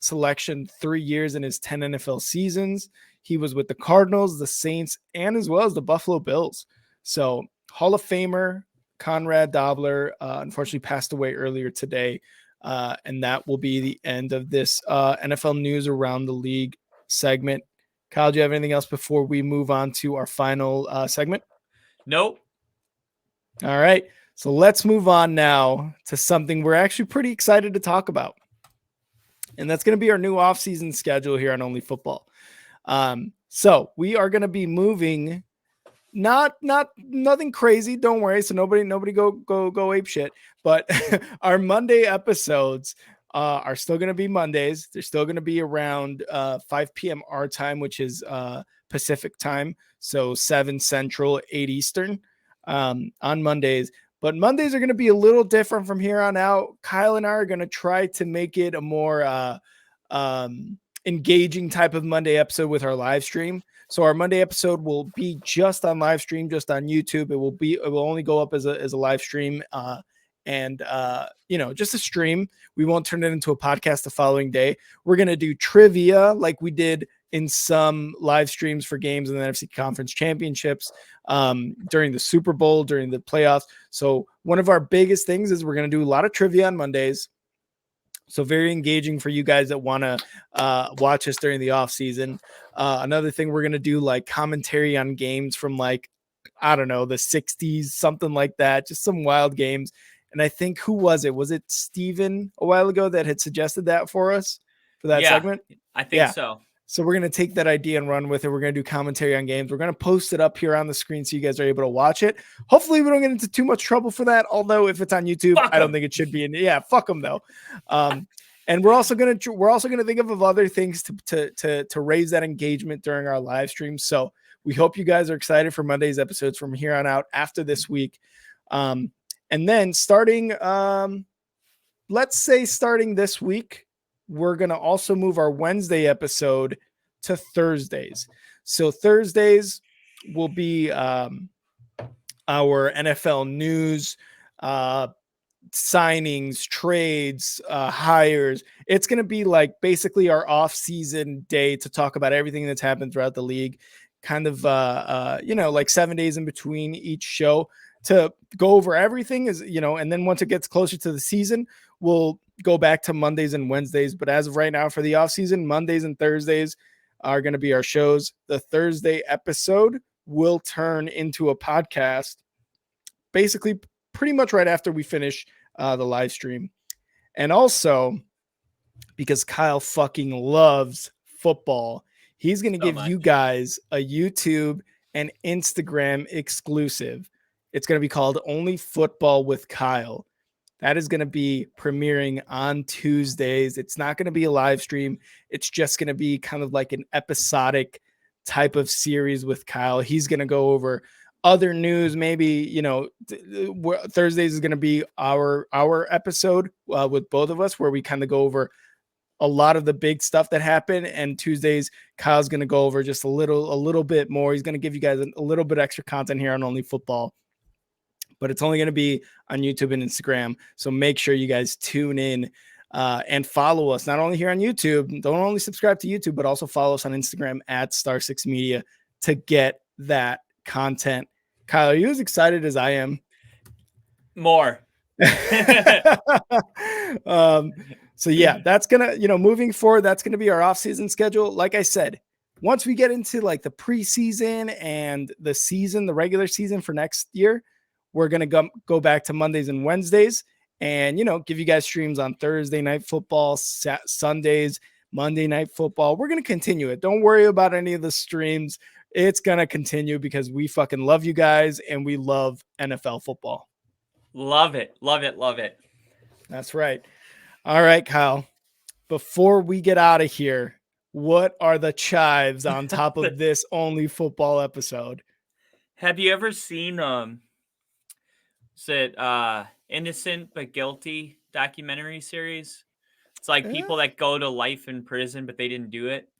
A: selection 3 years in his 10 NFL seasons. He was with the Cardinals, the Saints, and as well as the Buffalo Bills. So Hall of Famer Conrad Dobler unfortunately passed away earlier today. And that will be the end of this NFL news around the league segment. Kyle, do you have anything else before we move on to our final segment?
B: Nope.
A: All right. So let's move on now to something we're actually pretty excited to talk about. And that's going to be our new off-season schedule here on Only Football. So we are going to be moving Nothing crazy. Don't worry. So nobody go ape shit. But our Monday episodes are still going to be Mondays. They're still going to be around 5 p.m. our time, which is Pacific time. So 7 Central, 8 Eastern on Mondays. But Mondays are going to be a little different from here on out. Kyle and I are going to try to make it a more engaging type of Monday episode with our live stream. So our Monday episode will be just on live stream, just on YouTube. It will only go up as a live stream, and just a stream. We won't turn it into a podcast the following day. We're gonna do trivia like we did in some live streams for games in the NFC Conference Championships, during the Super Bowl, during the playoffs. So one of our biggest things is we're gonna do a lot of trivia on Mondays. So very engaging for you guys that want to watch us during the off season. Another thing we're going to do, like commentary on games from, like, I don't know, the 60s, something like that, just some wild games. And I think, who was it? Was it Steven a while ago that had suggested that for us for that segment?
B: I think so.
A: So we're going to take that idea and run with it. We're going to do commentary on games. We're going to post it up here on the screen so you guys are able to watch it. Hopefully we don't get into too much trouble for that. Although if it's on YouTube, I don't think it should be. Fuck them though. And we're also going to think of other things to raise that engagement during our live stream. So we hope you guys are excited for Monday's episodes from here on out after this week. And then starting this week, we're going to also move our Wednesday episode to Thursdays. So Thursdays will be our NFL news, signings, trades, hires. It's going to be like basically our off-season day to talk about everything that's happened throughout the league, kind of like 7 days in between each show to go over everything, and then once it gets closer to the season, we'll go back to Mondays and Wednesdays. But as of right now, for the offseason, Mondays and Thursdays are going to be our shows. The Thursday episode will turn into a podcast basically pretty much right after we finish the live stream. And also, because Kyle fucking loves football, he's going to give you guys a YouTube and Instagram exclusive. It's going to be called Only Football with Kyle. That is going to be premiering on Tuesdays. It's not going to be a live stream. It's just going to be kind of like an episodic type of series with Kyle. He's going to go over other news. Maybe, Thursdays is going to be our episode with both of us, where we kind of go over a lot of the big stuff that happened. And Tuesdays, Kyle's going to go over just a little bit more. He's going to give you guys a little bit extra content here on Only Football. But it's only going to be on YouTube and Instagram. So make sure you guys tune in and follow us, not only here on YouTube. Don't only subscribe to YouTube, but also follow us on Instagram at Star6 Media to get that content. Kyle, are you as excited as I am?
B: More.
A: So yeah, that's going to, moving forward, that's going to be our off-season schedule. Like I said, once we get into like the preseason and the season, the regular season for next year, we're going to go back to Mondays and Wednesdays and, give you guys streams on Thursday night football, Sundays, Monday night football. We're going to continue it. Don't worry about any of the streams. It's going to continue because we fucking love you guys and we love NFL football.
B: Love it. Love it. Love it.
A: That's right. All right, Kyle, before we get out of here, what are the chives on top of this Only Football episode?
B: Have you ever seen, is it Innocent But Guilty documentary series? It's like people that go to life in prison, but they didn't do it.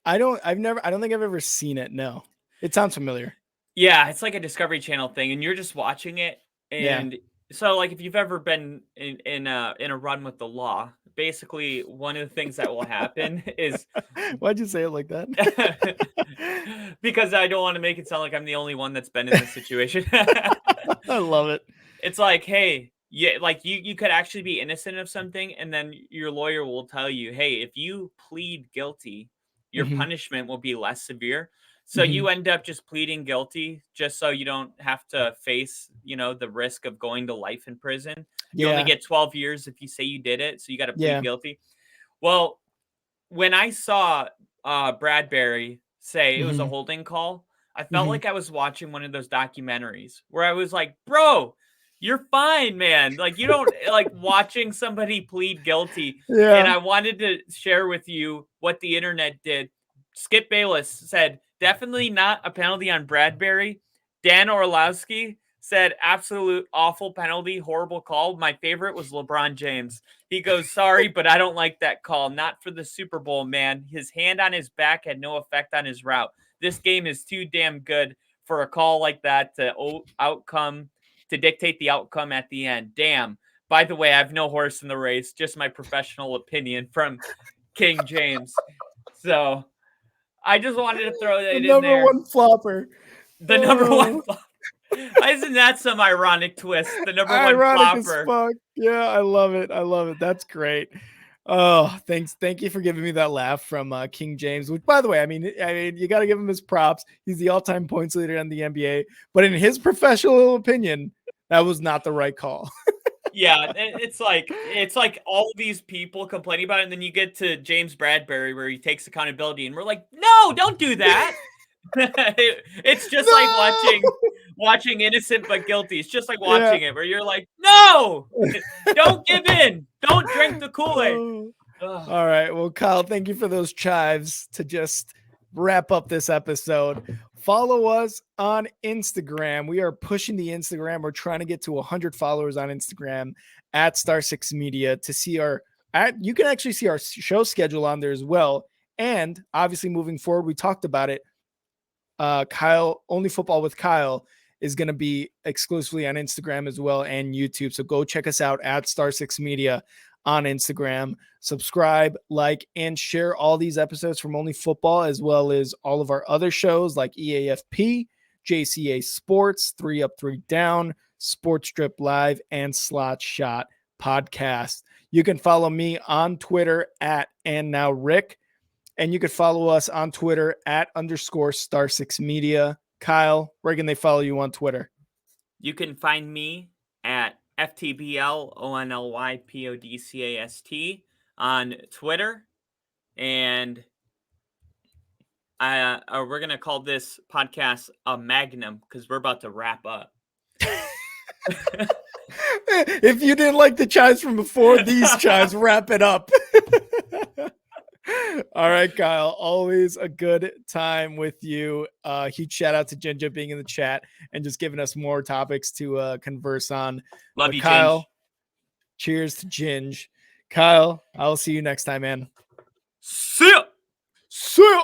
A: I don't think I've ever seen it. No, it sounds familiar.
B: Yeah, it's like a Discovery Channel thing, and you're just watching it. And so, like, if you've ever been in a run with the law, basically one of the things that will happen is.
A: Why'd you say it like that?
B: Because I don't want to make it sound like I'm the only one that's been in this situation.
A: I love it.
B: It's like, hey, yeah, like you could actually be innocent of something, and then your lawyer will tell you, hey, if you plead guilty, your punishment will be less severe. So you end up just pleading guilty just so you don't have to face, the risk of going to life in prison. You only get 12 years if you say you did it. So you got to plead guilty. Well, when I saw Bradbury say it was a holding call, I felt like I was watching one of those documentaries where I was like, bro, you're fine, man. Like, you don't like watching somebody plead guilty. And
A: Yeah.
B: I wanted to share with you what the internet did. Skip Bayless said, definitely not a penalty on Bradbury. Dan Orlowski said, absolute awful penalty, horrible call. My favorite was LeBron James. He goes, sorry, but I don't like that call. Not for the Super Bowl, man. His hand on his back had no effect on his route. This game is too damn good for a call like that to dictate the outcome at the end. Damn. By the way, I have no horse in the race, just my professional opinion from King James. So I just wanted to throw that
A: The
B: in
A: number
B: there.
A: one flopper.
B: The number one flopper. Isn't that some ironic twist? The number one
A: Ironic as
B: flopper.
A: fuck. Yeah, I love it. I love it. That's great. Oh, thanks. Thank you for giving me that laugh from King James, which, by the way, I mean, you got to give him his props. He's the all-time points leader in the NBA, but in his professional opinion, that was not the right call.
B: Yeah, it's like all these people complaining about it, and then you get to James Bradbury where he takes accountability, and we're like, no, don't do that. It's just like watching Innocent but Guilty. It's just like watching it where you're like, no, don't give in. Don't drink the Kool-Aid.
A: All right. Well, Kyle, thank you for those chives to just wrap up this episode. Follow us on Instagram. We are pushing the Instagram. We're trying to get to 100 followers on Instagram at Star6 Media to see you can actually see our show schedule on there as well. And obviously moving forward, we talked about it. Kyle, Only Football with Kyle is going to be exclusively on Instagram as well and YouTube. So go check us out at Star6 Media on Instagram. Subscribe, like, and share all these episodes from Only Football, as well as all of our other shows like EAFP, JCA Sports, 3 Up, 3 Down, Sports Strip Live, and Slot Shot Podcast. You can follow me on Twitter at @andnowrick. And you could follow us on Twitter at _Star6 Media. Kyle, where can they follow you on Twitter?
B: You can find me at FTBLONLYPODCAST on Twitter. And we're going to call this podcast a magnum because we're about to wrap up.
A: If you didn't like the chimes from before, these chimes wrap it up. All right, Kyle, always a good time with you. Huge shout out to Ginger being in the chat and just giving us more topics to converse on.
B: Love you,
A: Kyle.
B: Ginge.
A: Cheers to Ginge. Kyle, I'll see you next time, man.
B: See ya.
A: See ya.